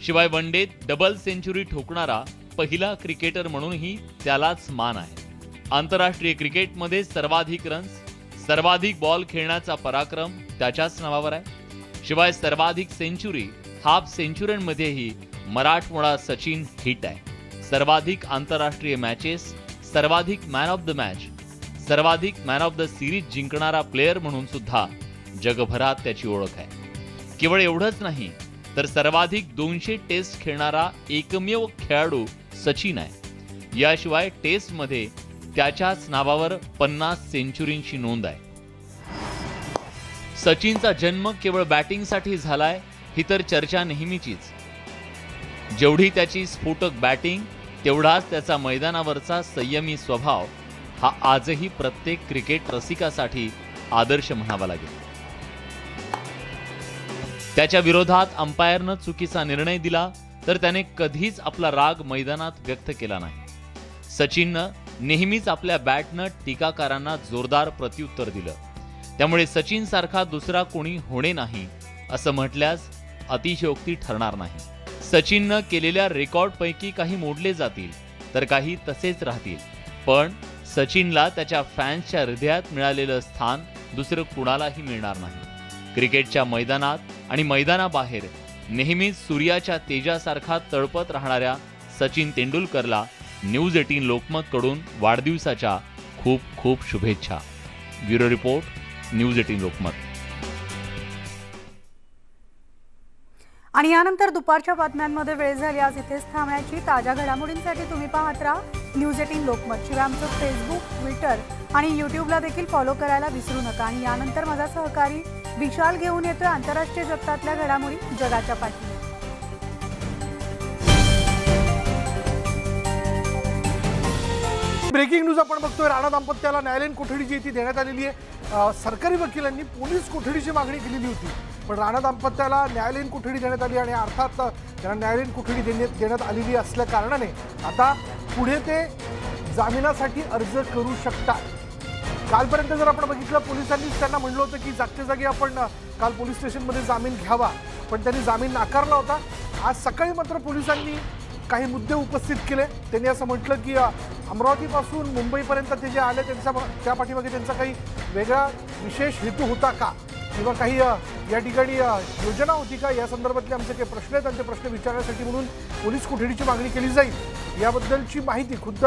शिवाय वन डे डबल सेंचुरी ठोकणारा पहिला क्रिकेटर म्हणूनही त्यालाच मान आहे. आंतरराष्ट्रीय क्रिकेटमध्ये सर्वाधिक रन्स, सर्वाधिक बॉल खेळण्याचा पराक्रम त्याच्याच नावावर आहे. शिवाय सर्वाधिक सेंचुरी, हाफ सेंचुरींमध्येही मराठमोळा सचिन हिट आहे. सर्वाधिक आंतरराष्ट्रीय मॅचेस, सर्वाधिक मॅन ऑफ द मॅच, सर्वाधिक मॅन ऑफ द सिरीज जिंकणारा प्लेयर म्हणून सुद्धा जगभरात त्याची ओळख आहे. केवळ एवढंच नाही तर सर्वाधिक 200 टेस्ट खेळणारा एकमेव खेळाडू सचिन आहे. याशिवाय टेस्टमध्ये त्याच्याच नावावर 50 सेंचुरींची नोंद आहे. सचिनचा जन्म केवळ बॅटिंगसाठी झालाय ही तर चर्चा नेहमीचीच. जेवढी त्याची स्फोटक बॅटिंग तेवढाच त्याचा मैदानावरचा संयमी स्वभाव हा आजही प्रत्येक क्रिकेट रसिकासाठी आदर्श म्हणावा लागेल. त्याच्या विरोधात अंपायरनं चुकीचा निर्णय दिला तर त्याने कधीच आपला राग मैदानात व्यक्त केला नाही. सचिननं नेहमीच आपल्या बॅटनं टीकाकारांना जोरदार प्रत्युत्तर दिलं. त्यामुळे सचिन सारखा दुसरा कोणी होणे नाही असं म्हटल्यास अतिशयोक्ती ठरणार नाही. सचिननं केलेल्या रेकॉर्डपैकी काही मोडले जातील तर काही तसेच राहतील, पण सचिनला त्याच्या फॅन्सच्या हृदयात मिळालेलं स्थान दुसरं कुणालाही मिळणार नाही. क्रिकेटच्या मैदानात आणि मैदानाबाहेर नेहमीच सूर्याच्या तेजासारखा तळपत राहणाऱ्या सचिन तेंडुलकरला न्यूज 18 लोकमत कडून वाढदिवसाच्या खूप खूप शुभेच्छा. Bureau report, news 18 Lokmat. आणि यानंतर दुपारच्या बातम्यांमध्ये वेळ झाली आज इथेच थांबण्याची. ताज्या घडामोडींसाठी तुम्ही पाहत राहा न्यूज 18 लोकमत. शिवाय आमचं फेसबुक, ट्विटर आणि यूट्यूबला देखील फॉलो करायला विसरू नका. आणि यानंतर माझा सहकारी विशाल घेऊन येतोय आंतरराष्ट्रीय जगतातल्या घडामोडी जगाच्या पाठी. ब्रेकिंग न्यूज आपण बघतोय. राणा दाम्पत्याला न्यायालयीन कोठडी जी ती देण्यात आलेली आहे. सरकारी वकिलांनी पोलीस कोठडीची मागणी केलेली होती, पण राणा दाम्पत्याला न्यायालयीन कोठडी देण्यात आली आणि अर्थात त्यांना न्यायालयीन कोठडी देण्यात आलेली असल्या कारणाने आता पुढे ते जामिनासाठी अर्ज करू शकतात. कालपर्यंत जर आपण बघितलं पोलिसांनीच त्यांना म्हणलं होतं की जागच्या जागी आपण काल पोलीस स्टेशनमध्ये जामीन घ्यावा, पण त्यांनी जामीन नाकारला होता. आज सकाळी मात्र पोलिसांनी काही मुद्दे उपस्थित केले. त्यांनी असं म्हटलं की अमरावतीपासून मुंबईपर्यंत ते जे आले त्या पाठीमागे त्यांचा काही वेगळा विशेष हेतू होता का, किंवा काही या ठिकाणी योजना होती का, या संदर्भातले आमचे काही प्रश्न आहेत त्यांचे प्रश्न विचारण्यासाठी म्हणून पोलीस कोठडीची मागणी केली जाईल याबद्दलची माहिती खुद्द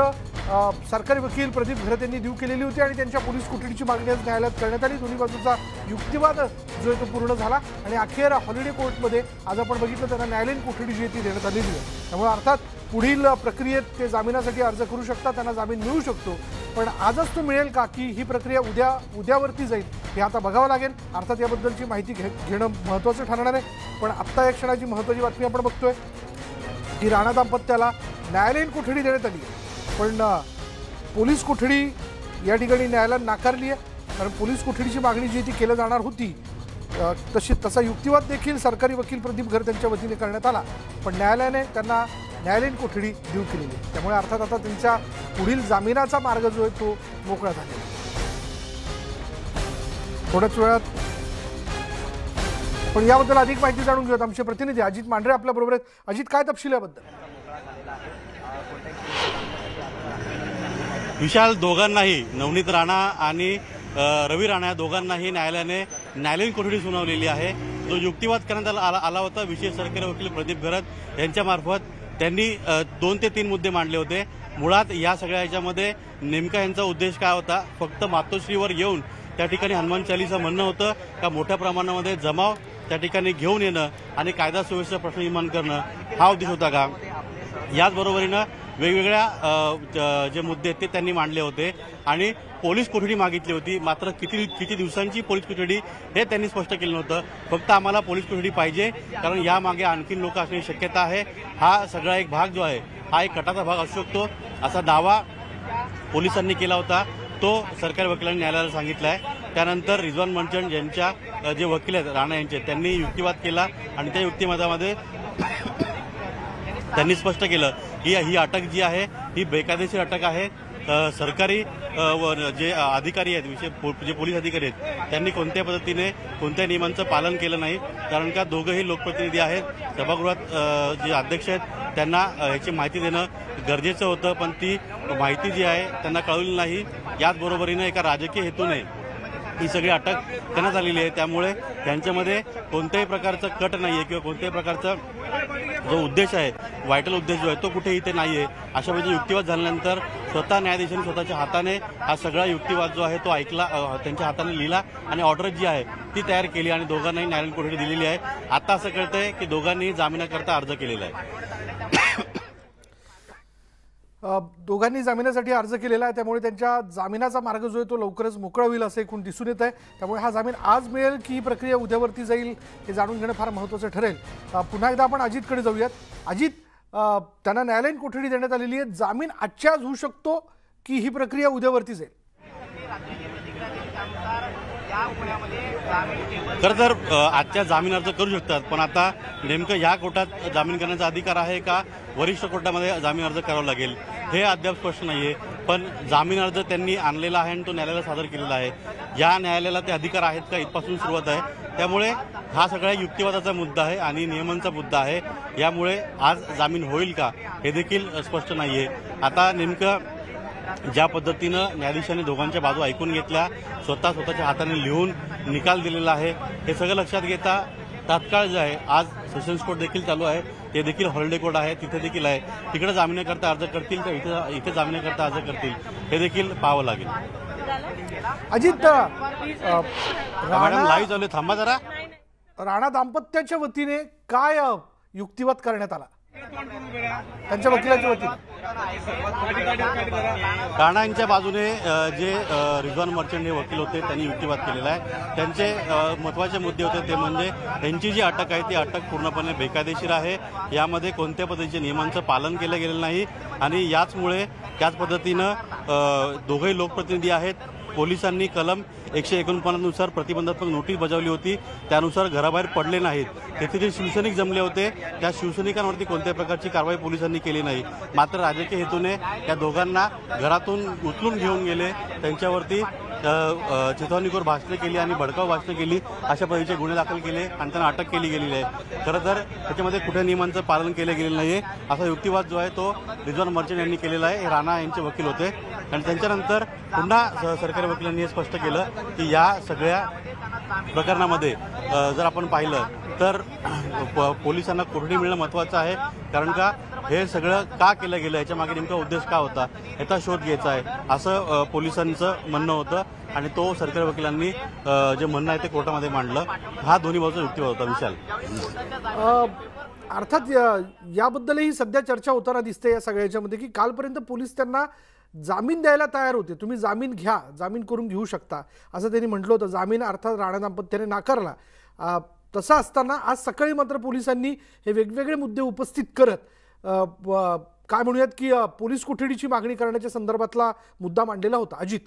सरकारी वकील प्रदीप घरत यांनी देऊ केलेली होती आणि त्यांच्या पोलीस कोठडीची मागणी आज न्यायालयात करण्यात आली. दोन्ही बाजूचा युक्तिवाद जो आहे तो पूर्ण झाला आणि अखेर हॉलिडे कोर्टमध्ये आज आपण बघितलं त्यांना न्यायालयीन कोठडी जी आहे ती देण्यात आलेली आहे. त्यामुळे अर्थात पुढील प्रक्रियेत ते जामिनासाठी अर्ज करू शकतात, त्यांना जामीन मिळू शकतो. पण आजच तो मिळेल का की ही प्रक्रिया उद्यावरती जाईल हे आता बघावं लागेल. अर्थात याबद्दलची माहिती घेणं महत्त्वाचं ठरणार आहे. पण आत्ता या क्षणाची महत्त्वाची बातमी आपण बघतोय की राणा दाम्पत्याला न्यायालयीन कोठडी देण्यात आली आहे, पण पोलीस कोठडी या ठिकाणी न्यायालयाने नाकारली आहे. कारण पोलीस कोठडीची मागणी जी ती केली जाणार होती तसा युक्तिवाद देखील सरकारी वकील प्रदीप घरत यांच्या वतीने करण्यात आला, पण न्यायालयाने त्यांना न्यायालयीन कोठडी देऊ केलेली आहे. त्यामुळे अर्थात आता त्यांच्या पुढील जामिनाचा मार्ग जो आहे तो मोकळा झालेला आहे. थोड्याच वेळात पण याबद्दल अधिक माहिती जाणून घेऊयात. आमचे प्रतिनिधी अजित मांढरे आपल्या बरोबर आहेत. अजित, काय तपशील याबद्दल? विशाल, दोघांनाही नवनीत राणा आणि रवी राणा या दोघांनाही न्यायालयाने न्यायालयीन कोठडी सुनावलेली आहे. जो युक्तिवाद करण्यात आला होता विशेष सरकारी वकील प्रदीप घरत यांच्यामार्फत त्यांनी 2 ते 3 मुद्दे मांडले होते. मुळात या सगळ्या ह्याच्यामध्ये नेमका यांचा उद्देश काय होता? फक्त मातोश्रीवर येऊन त्या ठिकाणी हनुमान चालीसा म्हणणं होतं का मोठ्या प्रमाणामध्ये जमाव त्या ठिकाणी घेऊन येणं आणि कायदा सुव्यवस्थेचा प्रश्न निर्माण करणं हा उद्देश होता का? याचबरोबरीनं वेगवेगळ्या जे मुद्दे आहेत ते त्यांनी मांडले होते आणि पोलीस कोठडी मागितली होती. मात्र किती दिवसांची पोलीस कोठडी हे त्यांनी स्पष्ट केलं नव्हतं. फक्त आम्हाला पोलीस कोठडी पाहिजे कारण यामागे आणखीन लोक असण्याची शक्यता आहे. हा सगळा एक भाग जो आहे हा एक कटाचा भाग असू शकतो असा दावा पोलिसांनी केला होता. तो सरकारी वकिलांनी न्यायालयाला सांगितला आहे. त्यानंतर रिजवान मंचन यांच्या जे वकील आहेत राणा यांचे त्यांनी युक्तिवाद केला आणि त्या युक्तिवादामध्ये त्यांनी स्पष्ट केलं की ही अटक जी आहे ही बेकायदेशीर अटक आहे. सरकारी जे अधिकारी आहेत जे पोलीस अधिकारी आहेत त्यांनी कोणत्या पद्धतीने कोणत्या नियमांचं पालन केलं नाही. कारण का दोघंही लोकप्रतिनिधी आहेत. सभागृहात जे अध्यक्ष आहेत त्यांना याची माहिती देणं गरजेचं होतं, पण ती माहिती जी आहे त्यांना कळवली नाही. याचबरोबरीनं एका राजकीय हेतूने ही सगळी अटक करण्यात आलेली आहे. त्यामुळे त्यांच्यामध्ये कोणत्याही प्रकारचं कट नाही आहे किंवा कोणत्याही प्रकारचा जो उद्देश आहे व्हायटल उद्देश जो आहे तो कुठे इथे नाही आहे. अशा वेळी युक्तिवाद झाल्यानंतर स्वतः न्यायाधीशांनी स्वतःच्या हाताने हा सगळा युक्तिवाद जो आहे तो ऐकला, त्यांच्या हाताने लिहिला आणि ऑर्डर जी आहे ती तयार केली आणि दोघांनाही न्यायालयीन कोठडी दिलेली आहे. आता असं कळतंय की दोघांनीही जामिनाकरता अर्ज केलेला आहे. दोघांनी जामिनासाठी अर्ज केलेला आहे, त्यामुळे त्यांच्या जामिनाचा मार्ग जो आहे तो लवकरच मोकळा होईल असं एकूण दिसून येत आहे. त्यामुळे हा जामीन आज मिळेल की ही प्रक्रिया उद्यावरती जाईल हे जाणून घेणं फार महत्त्वाचं ठरेल. पुन्हा एकदा आपण अजितकडे जाऊयात. अजित, त्यांना न्यायालयीन कोठडी देण्यात आलेली आहे, जामीन आजच्या आज होऊ शकतो की ही प्रक्रिया उद्यावरती जाईल? खरं तर आजच्या जामीन अर्ज करू शकतात, पण आता नेमकं या कोर्टात जामीन करण्याचा अधिकार आहे का वरिष्ठ कोर्टामध्ये जामीन अर्ज करावा लागेल हे अद्याप स्पष्ट नाही आहे. पण जामीन अर्ज त्यांनी आणलेला आहे आणि तो न्यायालयाला सादर केलेला आहे. या न्यायालयाला ते अधिकार आहेत का इथपासून सुरुवात आहे. त्यामुळे हा सगळा युक्तिवादाचा मुद्दा आहे आणि नियमांचा मुद्दा आहे. यामुळे आज जामीन होईल का हे देखील स्पष्ट नाही आहे. आता नेमकं ज्या पद्धतीनं न्यायाधीशांनी दोघांच्या बाजू ऐकून घेतल्या, स्वतःच्या हाताने लिहून निकाल दिलेला आहे, हे सगळं लक्षात घेता तात्काळ जे आहे आज सेशन्स कोर्ट देखील चालू आहे, ते देखील हॉलिडे कोर्ट आहे, तिथे देखील आहे. तिकडे जामिनाकरता अर्ज करतील तर इथे जामिनाकरता अर्ज करतील हे देखील पाहावं लागेल. अजित, मॅडम लाईव्ह चालू आहे, थांबा जरा. राणा दाम्पत्याच्या वतीने काय युक्तिवाद करण्यात आला त्यांच्या वकिलाच्या वतीने? राणा यांच्या बाजूने जे रिजवान मर्चंट हे वकील होते त्यांनी युक्तिवाद केलेला आहे. त्यांचे महत्त्वाचे मुद्दे होते ते म्हणजे त्यांची जी अटक आहे ती अटक पूर्णपणे बेकायदेशीर आहे, यामध्ये कोणत्या पद्धतीच्या नियमांचं पालन केलं गेलेलं नाही आणि याचमुळे त्याच पद्धतीनं दोघंही लोकप्रतिनिधी आहेत. पोलिसांनी कलम 149 नुसार प्रतिबंधात्मक नोटीस बजावली होती, त्यानुसार घराबाहेर पडले नाहीत. तेथे जे शिवसैनिक जमले होते त्या शिवसैनिकांवरती कोणत्याही प्रकारची कारवाई पोलिसांनी केली नाही. मात्र राजकीय हेतूने त्या दोघांना घरातून उचलून घेऊन गेले, त्यांच्यावरती चिथावणीखोर भाषणे केली आणि भडकाऊ भाषणे केली, अशा पद्धतीचे गुन्हे दाखल केले आणि त्यांना अटक केली गेलेली आहे. खरं तर त्याच्यामध्ये कुठे नियमांचं पालन केलं गेलेलं नाही आहे असा युक्तिवाद जो आहे तो रिजवान मर्चंट यांनी केलेला आहे. हे राणा यांचे वकील होते आणि त्यांच्यानंतर पुन्हा सरकारी वकिलांनी हे स्पष्ट केलं की या सगळ्या प्रकरणामध्ये जर आपण पाहिलं तर पोलिसांना कोठडी मिळणं महत्त्वाचं आहे, कारण का हे सगळं का केलं गेलं याच्या मागे नेमका उद्देश का होता याचा शोध घ्यायचा आहे असं पोलिसांचं म्हणणं होतं आणि तो सरकारी वकिलांनी जे म्हणणं आहे ते कोर्टामध्ये मांडलं. हा दोन्ही बाजूचा युक्तिवाद होता. विशाल, अर्थात याबद्दलही सध्या चर्चा होताना दिसते या सगळ्याच्यामध्ये की कालपर्यंत पोलीस त्यांना जामीन द्यायला तयार होते. तुम्ही जामीन घ्या, जामीन करून घेऊ शकता असं त्यांनी म्हटलं होतं. जामीन अर्थात राणा दाम्पत्याने नाकारला. तसं असताना आज सकाळी मात्र पोलिसांनी हे वेगवेगळे मुद्दे उपस्थित करत काय म्हणूयात की पोलीस कोठडीची मागणी करण्याच्या संदर्भातला मुद्दा मांडलेला होता. अजित,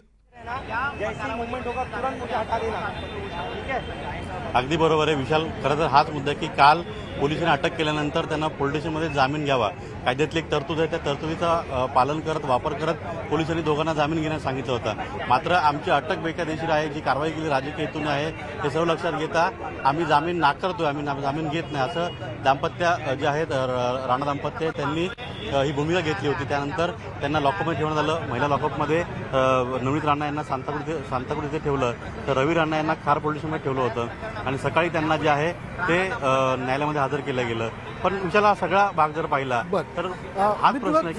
अगदी बरोबर आहे विशाल. खरं तर हाच मुद्दा आहे की काल पोलिसांनी अटक केल्यानंतर त्यांना पोलीस स्टेशनमध्ये जामीन घ्यावा, कायद्यातली एक तरतूद आहे, त्या तरतुदीचा पालन करत वापर करत पोलिसांनी दोघांना जामीन घेण्यास सांगितलं होतं. मात्र आमची अटक बेकायदेशीर आहे, जी कारवाई केली राजकीय हेतूने आहे, हे सर्व लक्षात घेता आम्ही जामीन नाकारतोय, आम्ही जामीन घेत नाही असं दाम्पत्य जे आहेत राणा दाम्पत्य त्यांनी ही भूमिका घेतली होती. त्यानंतर त्यांना लॉकअपमध्ये ठेवण्यात आलं. महिला लॉकअपमध्ये नवनीत राणा यांना सांताक्रूज इथे ठेवलं, तर रवी राणा यांना खार पोलीस स्टेशनमध्ये ठेवलं होतं आणि सकाळी त्यांना जे आहे ते न्यायालयामध्ये हजर केलं गेलं. पण विचारला सगळा भाग जर पाहिला तर हा प्रश्न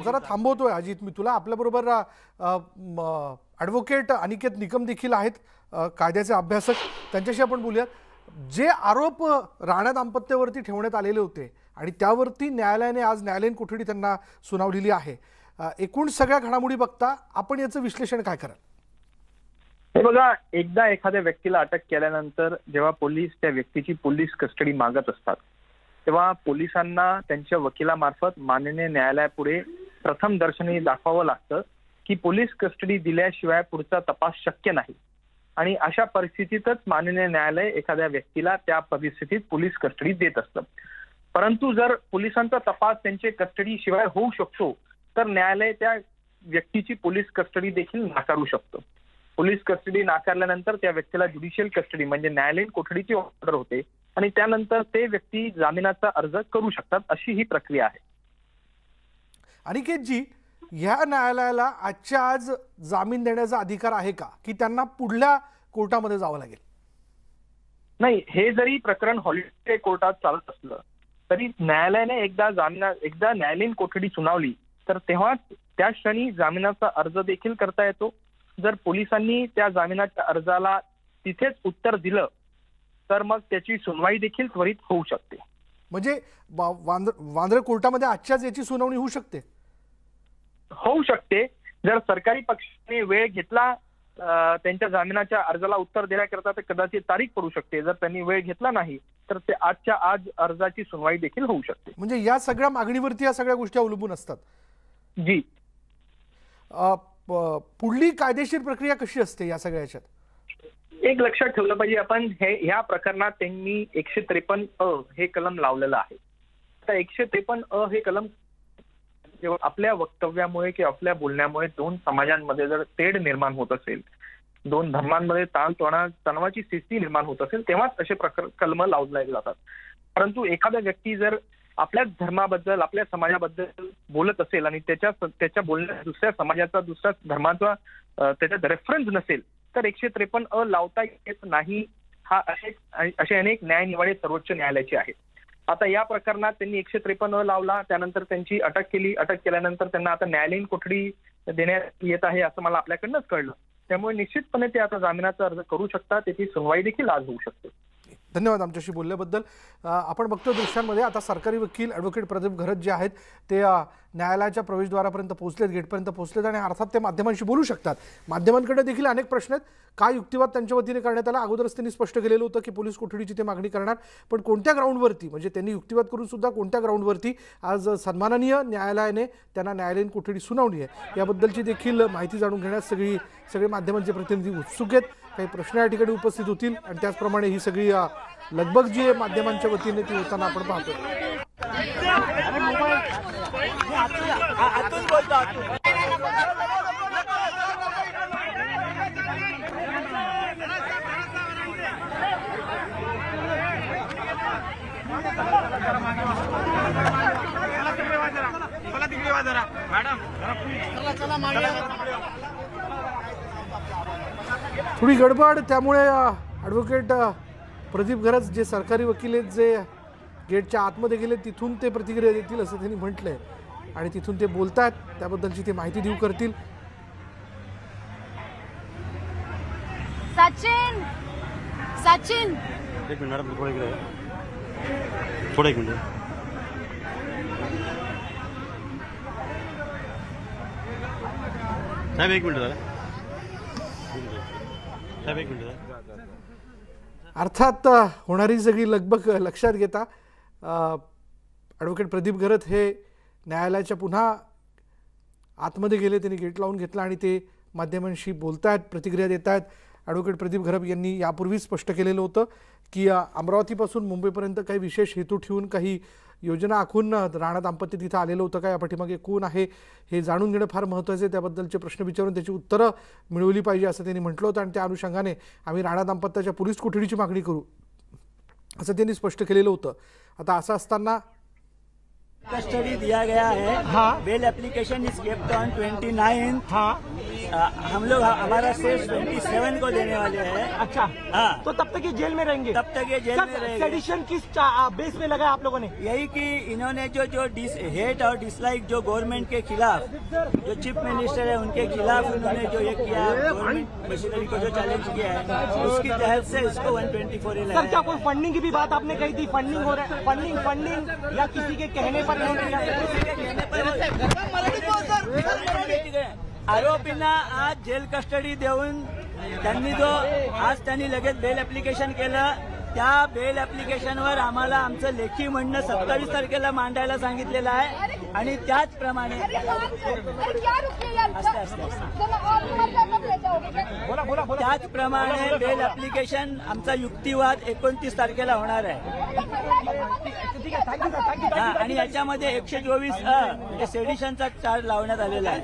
जरा थांबवतोय. अजित, मी तुला आपल्याबरोबर ॲडव्होकेट अनिकेत निकम देखील आहेत, कायद्याचे अभ्यासक, त्यांच्याशी आपण बोलूयात. जे आरोप राणा दाम्पत्यावरती ठेवण्यात आलेले होते आणि त्यावरती न्यायालयाने आज न्यायालयीन कोठडी त्यांना सुनावलेली आहे, एकूण सगळ्या घडामोडी बघता आपण याचं विश्लेषण काय कराल? हे बघा, एकदा एखाद्या व्यक्तीला अटक केल्यानंतर जेव्हा पोलीस त्या व्यक्तीची पोलीस कस्टडी मागत असतात तेव्हा पोलिसांना त्यांच्या वकिलामार्फत माननीय न्यायालयापुढे प्रथम दर्शनी दाखवावं लागतं की पोलीस कस्टडी दिल्याशिवाय पुढचा तपास शक्य नाही आणि अशा परिस्थितीतच माननीय न्यायालय एखाद्या व्यक्तीला त्या परिस्थितीत पोलीस कस्टडी देत असतं. परंतु जर पोलिसांचा तपास त्यांचे कस्टडी शिवाय होऊ शकतो तर न्यायालय त्या व्यक्तीची पोलीस कस्टडी देखील नाकारू शकतं. पोलीस कस्टडी नाकारल्यानंतर त्या व्यक्तीला ज्युडिशियल कस्टडी म्हणजे न्यायालयीन कोठडीची ऑर्डर होते आणि त्यानंतर ते व्यक्ती जामिनाचा अर्ज करू शकतात, अशी ही प्रक्रिया आहे. अनिकेतजी, ह्या न्यायालयाला आजच्या आज जामीन देण्याचा अधिकार आहे का की त्यांना पुढल्या कोर्टामध्ये जावं लागेल? नाही, हे जरी प्रकरण हॉलिडे कोर्टात चालत असलं तरी न्यायालयाने एकदा न्यायालयीन कोठडी सुनावली तर तेव्हा त्या क्षणी जामिनाचा अर्ज देखील करता येतो. जर पोलिसांनी त्या जामिनाच्या अर्जाला तिथेच उत्तर दिलं तर मग त्याची सुनवाई देखील त्वरित होऊ शकते. म्हणजे वांद्रे कोर्टामध्ये आजच्याच याची सुनावणी होऊ शकते? होऊ शकते जर सरकारी पक्षाने वेळ घेतला त्यांच्या जामिनाच्या अर्जाला उत्तर देण्याकरता, तर कदाचित तारीख पडू शकते. जर त्यांनी वेळ घेतला नाही तर ते आजच्या आज अर्जाची सुनवाई देखील होऊ शकते. म्हणजे या सगळ्या मागणीवरती या सगळ्या गोष्टी अवलंबून असतात. जी. पुढली कायदेशीर प्रक्रिया कशी असते या सगळ्याच्यात? एक लक्षात ठेवलं पाहिजे आपण, ह्या प्रकरणात त्यांनी 153A हे कलम लावलेलं आहे. आता 153A हे कलम जेव्हा आपल्या वक्तव्यामुळे किंवा आपल्या बोलण्यामुळे दोन समाजांमध्ये जर तेढ निर्माण होत असेल, दोन धर्मांमध्ये तणावाची स्थिती निर्माण होत असेल, तेव्हाच असे कलम लावले जातात. परंतु एखादा व्यक्ती जर आपल्याच धर्माबद्दल, आपल्या समाजाबद्दल बोलत असेल आणि त्याच्या बोलण्यात दुसऱ्या समाजाचा, दुसऱ्या धर्माचा त्याच्यात रेफरन्स नसेल, तर 153A लावता येत नाही. असे अनेक न्यायनिवाडे सर्वोच्च न्यायालयाचे आहेत. आता या प्रकरणात त्यांनी 153A लावला, त्यानंतर त्यांची अटक केली. अटक केल्यानंतर त्यांना आता न्यायालयीन कोठडी देण्यात येत आहे असं मला आपल्याकडनंच कळलं. त्यामुळे निश्चितपणे ते आता जामिनाचा अर्ज करू शकतात. त्याची सुनवाई देखील आज होऊ शकते. धन्यवाद आमच्याशी बोलल्याबद्दल. आपण बघतो दृश्यांमध्ये आता सरकारी वकील ॲडव्होकेट प्रदीप घरत जे आहेत ते न्यायालयाच्या प्रवेशद्वारापर्यंत पोहोचलेत, गेटपर्यंत पोहोचलेत आणि अर्थात ते माध्यमांशी बोलू शकतात. माध्यमांकडे देखील अनेक प्रश्न आहेत. काय युक्तिवाद त्यांच्या वतीने करण्यात आला? अगोदरच त्यांनी स्पष्ट केलेलं होतं की पोलीस कोठडीची ते मागणी करणार, पण कोणत्या ग्राउंडवरती, म्हणजे त्यांनी युक्तिवाद करून सुद्धा कोणत्या ग्राउंडवरती आज सन्माननीय न्यायालयाने त्यांना न्यायालयीन कोठडी सुनावली आहे याबद्दलची देखील माहिती जाणून घेण्यास सगळे माध्यमांचे प्रतिनिधी उत्सुक आहेत. काही प्रश्न या ठिकाणी उपस्थित होतील आणि त्याचप्रमाणे ही सगळी लगबग जी आहे माध्यमांच्या वतीने ती होताना आपण पाहतोय. थोडी गडबड, त्यामुळे ॲडव्होकेट प्रदीप घरत जे सरकारी वकील आहेत, जे गेटच्या आतमध्ये गेले, तिथून ते प्रतिक्रिया देतील असं त्यांनी म्हटलंय आणि तिथून ते बोलतात, त्याबद्दलची ते माहिती देऊ करतील. सचिन सचिन एक मिनिट मॅडम, थोडं एक मिनिट. साहेब एक मिनिट झालं. साहेब एक मिनिट. अर्थात होणारी सगळी लगबग लक्षात घेता ॲडव्होकेट प्रदीप घरत हे न्यायालयाच्या पुन्हा आतमध्ये गेले. त्यांनी गेट लावून घेतला आणि ते माध्यमांशी बोलतायत, प्रतिक्रिया देत आहेत. ॲडव्होकेट प्रदीप घरत यांनी यापूर्वी स्पष्ट केलेलं होतं की अमरावतीपासून मुंबईपर्यंत काही विशेष हेतू ठेवून, काही योजना आखून राणा दाम्पत्य तिथं आलेलं होतं का, या पाठीमागे कोण आहे हे जाणून घेणं फार महत्त्वाचं आहे. त्याबद्दलचे प्रश्न विचारून त्याची उत्तरं मिळवली पाहिजे असं त्यांनी म्हटलं होतं आणि त्या अनुषंगाने आम्ही राणा दाम्पत्याच्या पोलीस कोठडीची मागणी करू असं त्यांनी स्पष्ट केलेलं होतं. आता असं असताना कस्टडी दिया गया है. हाँ. Bail application is kept on 29. हाँ. हम लोग हमारा सेश 27 को देने वाले हैं. अच्छा. हाँ. तो तब तक ये जेल में रहेंगे? तब तक ये जेल में रहेंगे. सेडिशन किस बेस पे लगाया आप लोगों ने? यही कि इन्होंने जो हेट और डिसलाइक जो गवर्नमेंट के खिलाफ, जो चीफ मिनिस्टर है उनके खिलाफ उन्होंने जो ये किया, गवर्नमेंट मशीनरी को जो चैलेंज किया है, उसकी तहत से इसको 124 लगाया. सर, क्या कोई फंडिंग की भी बात आपने कही थी? फंडिंग हो रहा है, फंडिंग या किसी के कहने पर? आरोपींना आज जेल कस्टडी देऊन त्यांनी लगेच बेल ऍप्लिकेशन केलं. त्या बेल ऍप्लिकेशनवर आम्हाला आमचं लेखी म्हणणं 27 तारखेला मांडायला सांगितलेलं आहे आणि त्याचप्रमाणे त्याचप्रमाणे बेल ऍप्लिकेशन आमचा युक्तिवाद 29 तारखेला होणार आहे आणि याच्यामध्ये 124 हे सेडिशनचा चार्ज लावण्यात आलेला आहे.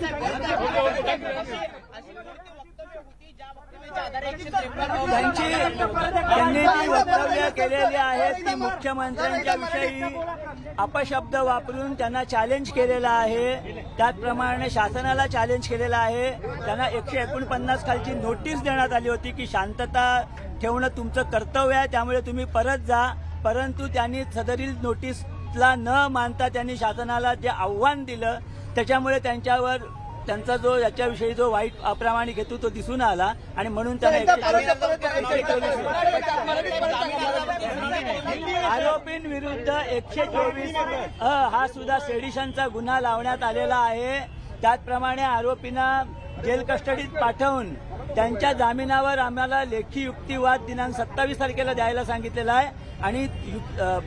त्यांनी जी वक्तव्य केलेली आहेत ती मुख्यमंत्र्यांच्या विषयी अपशब्द वापरून त्यांना चॅलेंज केलेला आहे. त्याचप्रमाणे शासनाला चॅलेंज केलेला आहे. त्यांना 149 खालची नोटीस देण्यात आली होती की शांतता ठेवणं तुमचं कर्तव्य आहे, त्यामुळे तुम्ही परत जा. परंतु त्यांनी सदरील नोटीसला न मानता त्यांनी शासनाला जे आव्हान दिलं त्याच्यामुळे त्यांचा जो याच्याविषयी जो वाईट अप्रामाणिक हेतू तो दिसून आला आणि म्हणून त्यांना आरोपींविरुद्ध 124 हा सुद्धा सेडिशनचा गुन्हा लावण्यात आलेला आहे. त्याचप्रमाणे आरोपींना जेल कस्टडीत पाठवून त्यांच्या जामिनावर आम्हाला लेखी युक्तिवाद दिनांक 27 तारखेला द्यायला सांगितलेला आहे आणि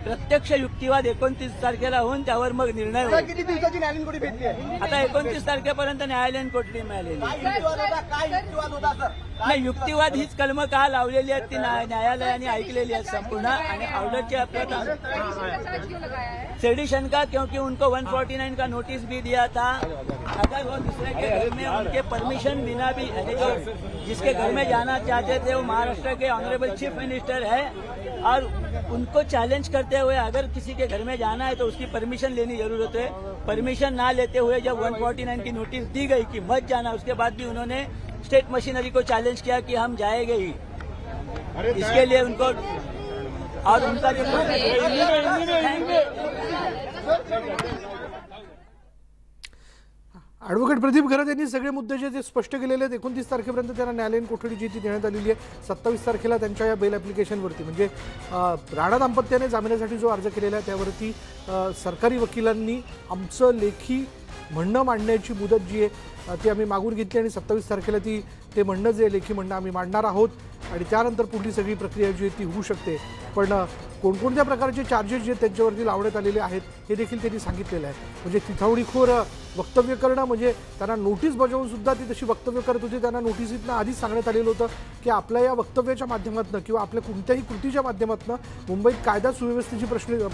प्रत्यक्ष युक्तिवाद 29 तारखेला होऊन त्यावर मग निर्णय होईल. किती दिवसाची न्यायालयीन कोठडी भेटली आहे? आता 29 तारखेपर्यंत न्यायालयीन कोठडी मिळालेली. नाही, युक्तिवाद हीच कलमं का लावलेली आहेत ती न्यायालयाने ऐकलेली आहेत संपूर्ण. आणि ऑर्डर आपल्या सेडिशन का, क्योंकि उनको 149 का नोटिस भी दिया था. अगर वो दूसरे के घर में उनके परमिशन बिना भी जिसके घर में जाना चाहते थे वो महाराष्ट्र के ऑनरेबल चीफ मिनिस्टर है और उनको चैलेंज करते हुए अगर किसी के घर में जाना है तो उसकी परमिशन लेनी जरूरत है. परमिशन ना लेते हुए जब 149 की नोटिस दी गई कि मत जाना, उसके बाद भी उन्होंने स्टेट मशीनरी को चैलेंज किया कि हम जाएंगे ही. इसके लिए उनको और उनका ॲडव्होकेट प्रदीप घरत यांनी सगळे मुद्दे जे ते स्पष्ट केलेले आहेत. 29 तारखेपर्यंत त्यांना न्यायालयीन कोठडी जी ती देण्यात आलेली आहे. 27 तारखेला त्यांच्या या बेल ॲप्लिकेशनवरती म्हणजे राणा दाम्पत्याने जामिनासाठी जो अर्ज केलेला आहे त्यावरती सरकारी वकिलांनी आमचं लेखी म्हणणं मांडण्याची मुदत जी आहे ती आम्ही मागून घेतली आणि 27 तारखेला ते म्हणणं जे लेखी म्हणणं आम्ही मांडणार आहोत आणि त्यानंतर पुढली सगळी प्रक्रिया जी आहे ती होऊ शकते. पण कोणकोणत्या प्रकारचे चार्जेस जे त्यांच्यावरती लावण्यात आलेले आहेत हे देखील त्यांनी सांगितलेलं आहे. म्हणजे चिथावणीखोर वक्तव्य करणं म्हणजे त्यांना नोटीस बजावून सुद्धा ती तशी वक्तव्य करत होती. त्यांना नोटीसीतनं आधीच सांगण्यात आलेलं होतं की आपल्या या वक्तव्याच्या माध्यमातून किंवा आपल्या कोणत्याही कृतीच्या माध्यमातून मुंबईत कायदा सुव्यवस्थेची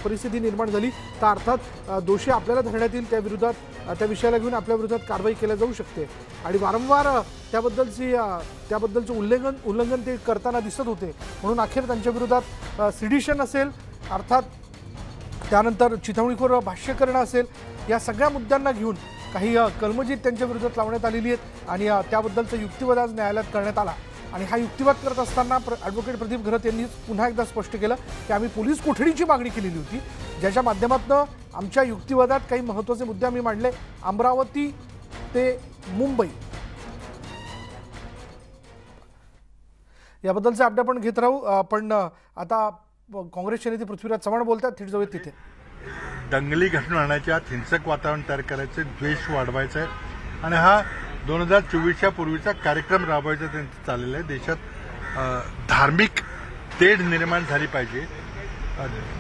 परिस्थिती निर्माण झाली तर अर्थात दोषी आपल्याला धरण्यात येईल. त्याविरोधात त्या विषयाला घेऊन आपल्या विरोधात कारवाई केली जाऊ शकते. आणि वारंवार त्याबद्दलचं उल्लंघन ते करताना दिसत होते. म्हणून अखेर त्यांच्या विरोधात सिडिशन असेल अर्थात त्यानंतर चिथावणीखोर भाष्य करणं असेल या सगळ्या मुद्द्यांना घेऊन काही कलमजीत त्यांच्या विरोधात लावण्यात आलेली आहेत आणि त्याबद्दलचा युक्तिवाद आज न्यायालयात करण्यात आला. आणि हा युक्तिवाद करत असताना ॲडव्होकेट प्रदीप घरत यांनी पुन्हा एकदा स्पष्ट केलं की आम्ही पोलीस कोठडीची मागणी केलेली होती ज्याच्या माध्यमातून आमच्या युक्तिवादात काही महत्त्वाचे मुद्दे आम्ही मांडले. अमरावती ते मुंबई याबद्दलचे अपडेट आपण घेत राहू. पण आता काँग्रेसचे नेते पृथ्वीराज चव्हाण बोलतात. थेट जाऊयात तिथे. दंगली घडून आणायच्या, हिंसक वातावरण तयार करायचं, द्वेष वाढवायचा आहे आणि हा 2024च्या पूर्वीचा कार्यक्रम राबवायचा त्यांचं चाललेला आहे. देशात धार्मिक तेढ निर्माण झाली पाहिजे,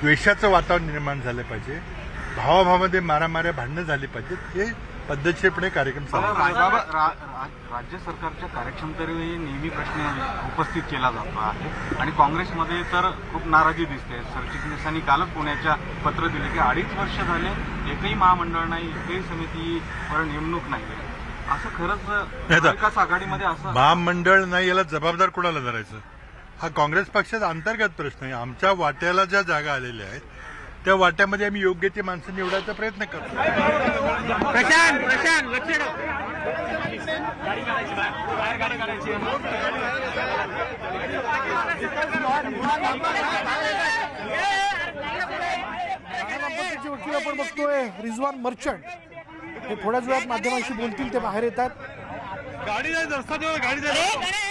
द्वेषाचं वातावरण निर्माण झालं पाहिजे, भावाभावामध्ये मारामाऱ्या भांडणं झाली पाहिजेत. हे पद्धतशीरपणे कार्यक्रम राज्य सरकारच्या कार्यक्षमतेवरही नेहमी प्रश्न उपस्थित केला जातो आहे आणि काँग्रेसमध्ये तर खूप नाराजी दिसते. सरचिटणीसांनी कालच पुण्याच्या पत्र दिले की 2.5 वर्ष झाले एकही महामंडळ नाही, एकही समितीवर नेमणूक नाही. असं खरंच विकास आघाडीमध्ये असं महामंडळ नाही याला जबाबदार कोणाला धरायचं हा काँग्रेस पक्षाचा अंतर्गत प्रश्न आहे. आमच्या वाट्याला ज्या जागा आलेल्या आहेत त्या वाट्यामध्ये आम्ही योग्य ते माणसं निवडायचा प्रयत्न करतो. वकील आपण बघतोय रिजवान मर्चंट हे थोड्याच वेळात माध्यमांशी बोलतील. ते बाहेर येतात. गाडी जायचं रस्ता गाडी जायचं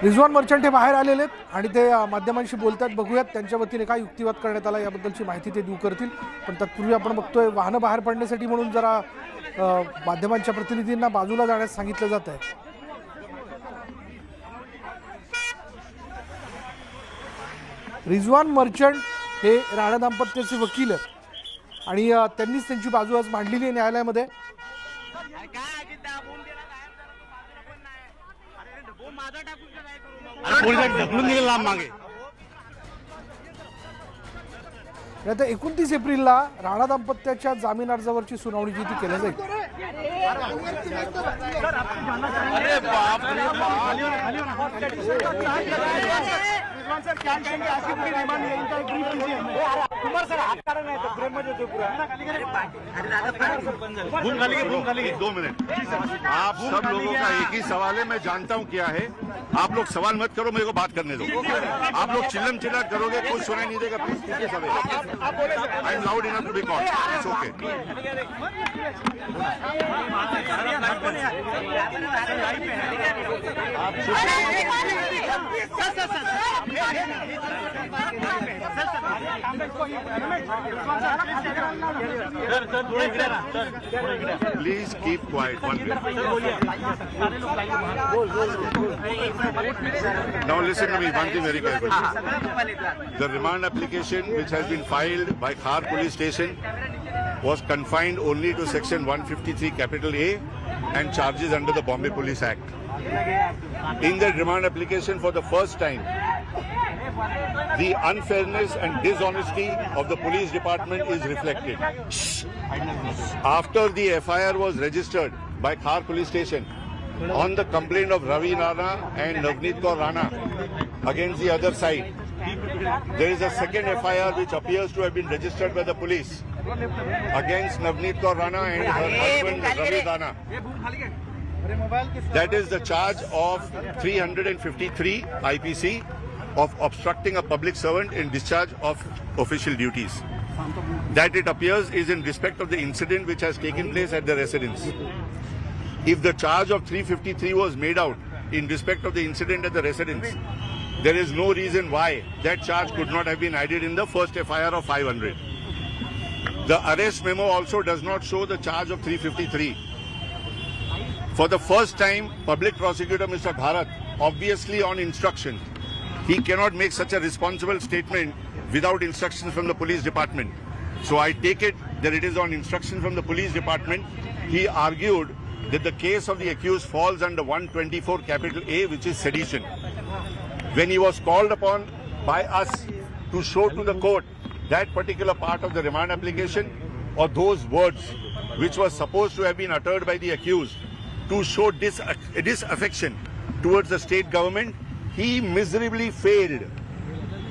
रिजवान मर्चंट हे बाहेर आलेले आहेत आणि ते माध्यमांशी बोलतात. बघूयात त्यांच्या वतीने काय युक्तिवाद करण्यात आला याबद्दलची माहिती ते देऊ करतील. पण तत्पूर्वी आपण बघतोय वाहनं बाहेर पडण्यासाठी म्हणून जरा माध्यमांच्या प्रतिनिधींना बाजूला जाण्यास सांगितलं जात आहे. रिजवान मर्चंट हे राणा दाम्पत्याचे वकील आहेत आणि त्यांनीच त्यांची बाजू आज मांडलेली आहे न्यायालयामध्ये. आता 29 एप्रिलला राणा दाम्पत्याच्या जामीन अर्जावरची सुनावणी जी ती केली जाईल. सर क्या कहेंगे, आपकी पूरी डिमांड है, इनका एक ब्रीफ कीजिए हमें। कुमार सर हात काढा नाही तर फ्रेम मध्ये होतो पुरा 2 मिनट। आप सब लोगों का एक ही सवाल है, मैं जानता हूँ क्या है। आप लोग सवाल मत करो, मेरे को बात करने दो। आप लोग चिल्लम चिल्लाट करोगे, कोई सुनाई नहीं देगा। प्लीज कीजिए सब। I am loud enough to be called, it's okay. Please keep quiet. 1 minute. Now listen to me, one thing very carefully. The remand application which has been filed by Khar police station was confined only to section 153 capital A and charges under the Bombay Police Act. In the remand application, for the first time, the unfairness and dishonesty of the police department is reflected. After the FIR was registered by Khar police station on the complaint of Ravi Rana and Navneet Kaur Rana against the other side, there is a second FIR which appears to have been registered by the police against Navneet Kaur Rana and her husband Ravi Rana. That is the charge of 353 IPC of obstructing a public servant in discharge of official duties. That, it appears, is in respect of the incident which has taken place at the residence. If the charge of 353 was made out in respect of the incident at the residence, there is no reason why that charge could not have been added in the first FIR of 500. The arrest memo also does not show the charge of 353. For the first time, Public Prosecutor Mr. Bharat, obviously on instruction, he cannot make such a responsible statement without instructions from the police department. So I take it that it is on instruction from the police department. He argued that the case of the accused falls under 124 capital A, which is sedition. When he was called upon by us to show to the court that particular part of the remand application or those words which was supposed to have been uttered by the accused to show disaffection towards the state government, he miserably failed.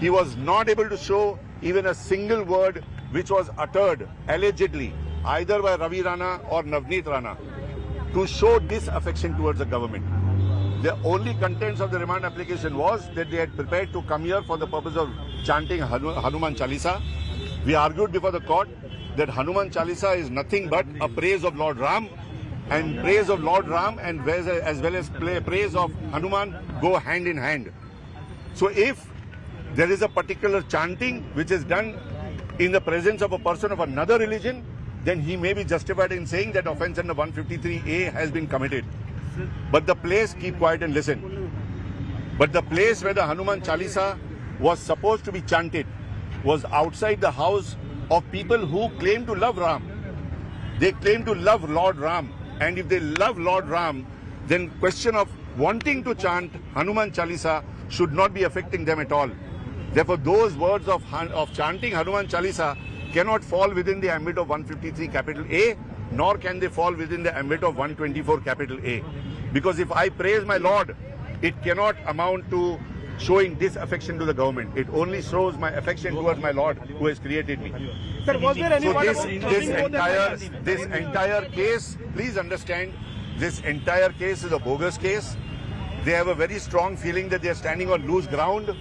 He was not able to show even a single word which was uttered allegedly either by Ravi Rana or Navneet Rana to show disaffection towards the government. The only contents of the remand application was that they had prepared to come here for the purpose of chanting Hanuman Chalisa. We argued before the court that Hanuman Chalisa is nothing but a praise of Lord Ram, and praise of Lord Ram and as well as praise of Hanuman go hand in hand. So if there is a particular chanting which is done in the presence of a person of another religion, then he may be justified in saying that offence under 153A has been committed. But the place, keep quiet and listen. But the place where the Hanuman Chalisa was supposed to be chanted was outside the house of people who claim to love Ram. They claim to love Lord Ram. And if they love Lord Ram, then question of wanting to chant Hanuman Chalisa should not be affecting them at all. Therefore, those words of chanting Hanuman Chalisa cannot fall within the ambit of 153 capital A, nor can they fall within the ambit of 124 capital A. Because if I praise my Lord, it cannot amount to showing disaffection to the government. It only shows my affection towards my Lord who has created me. Sir, was there any this entire case, please understand, this entire case is a bogus case. They have a very strong feeling that they are standing on loose ground.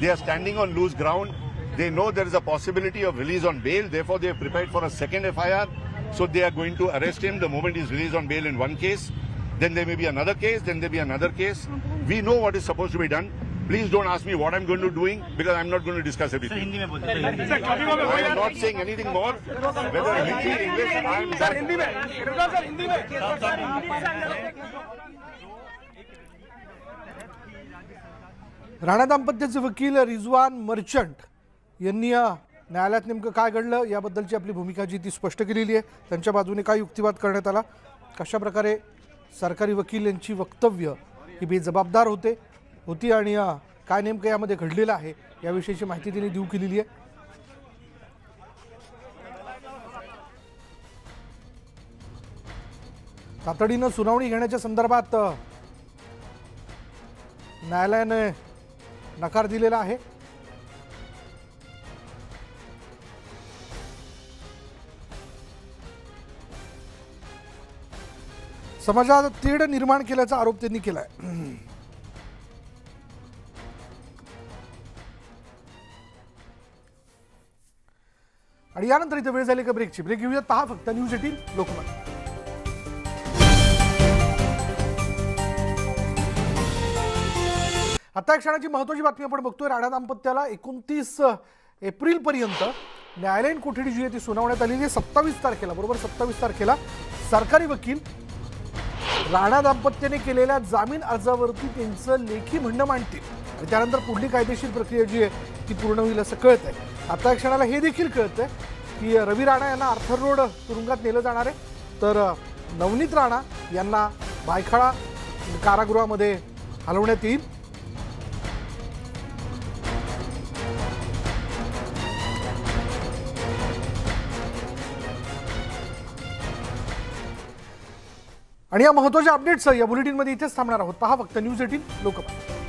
They are standing on loose ground. They know there is a possibility of release on bail. Therefore, they have prepared for a second FIR. So they are going to arrest him the moment he is released on bail in one case. Then there may be another case. Then there may be another case. We know what is supposed to be done. Please don't ask me what I'm going to be doing, because I'm not going to discuss everything. I am not saying anything more. Whether Hindi, English, I am Rana दाम्पत्याचे वकील Rizwan merchant यांनी न्यायालयात नेमकं काय घडलं याबद्दलची आपली भूमिका जी ती स्पष्ट केलेली आहे. त्यांच्या बाजूने काय युक्तिवाद करण्यात आला, कशा प्रकारे सरकारी वकील यांची वक्तव्य ही बेजबाबदार होती आणि काय नेमकं यामध्ये घडलेलं आहे याविषयीची माहिती त्यांनी देऊ केलेली आहे. तातडीनं सुनावणी घेण्याच्या संदर्भात न्यायालयाने नकार दिलेला आहे. समाजात तेढ निर्माण केल्याचा आरोप त्यांनी केलाय. आणि यानंतर इथे वेळ झाली का ब्रेकची. ब्रेक घेऊयात. पहा फक्त न्यूज 18 लोकमत. आता एक क्षणाची महत्त्वाची बातमी आपण बघतोय. राणा दाम्पत्याला 29 एप्रिलपर्यंत न्यायालयीन कोठडी जी आहे ती सुनावण्यात आलेली आहे. 27 तारखेला बरोबर 27 तारखेला सरकारी वकील राणा दाम्पत्याने केलेल्या जामीन अर्जावरती त्यांचं लेखी म्हणणं मांडतील आणि त्यानंतर पुढली कायदेशीर प्रक्रिया जी आहे ती पूर्ण होईल असं कळत आहे. आता क्षणाला हे देखील कळतंय की रवी राणा यांना आर्थर रोड तुरुंगात नेलं जाणार आहे, तर नवनीत राणा यांना भायखळा कारागृहामध्ये हलवण्यात येईल. आणि या महत्त्वाच्या अपडेट्स या बुलेटिनमध्ये इथेच थांबणार आहोत. पहा फक्त न्यूज 18 लोकमत.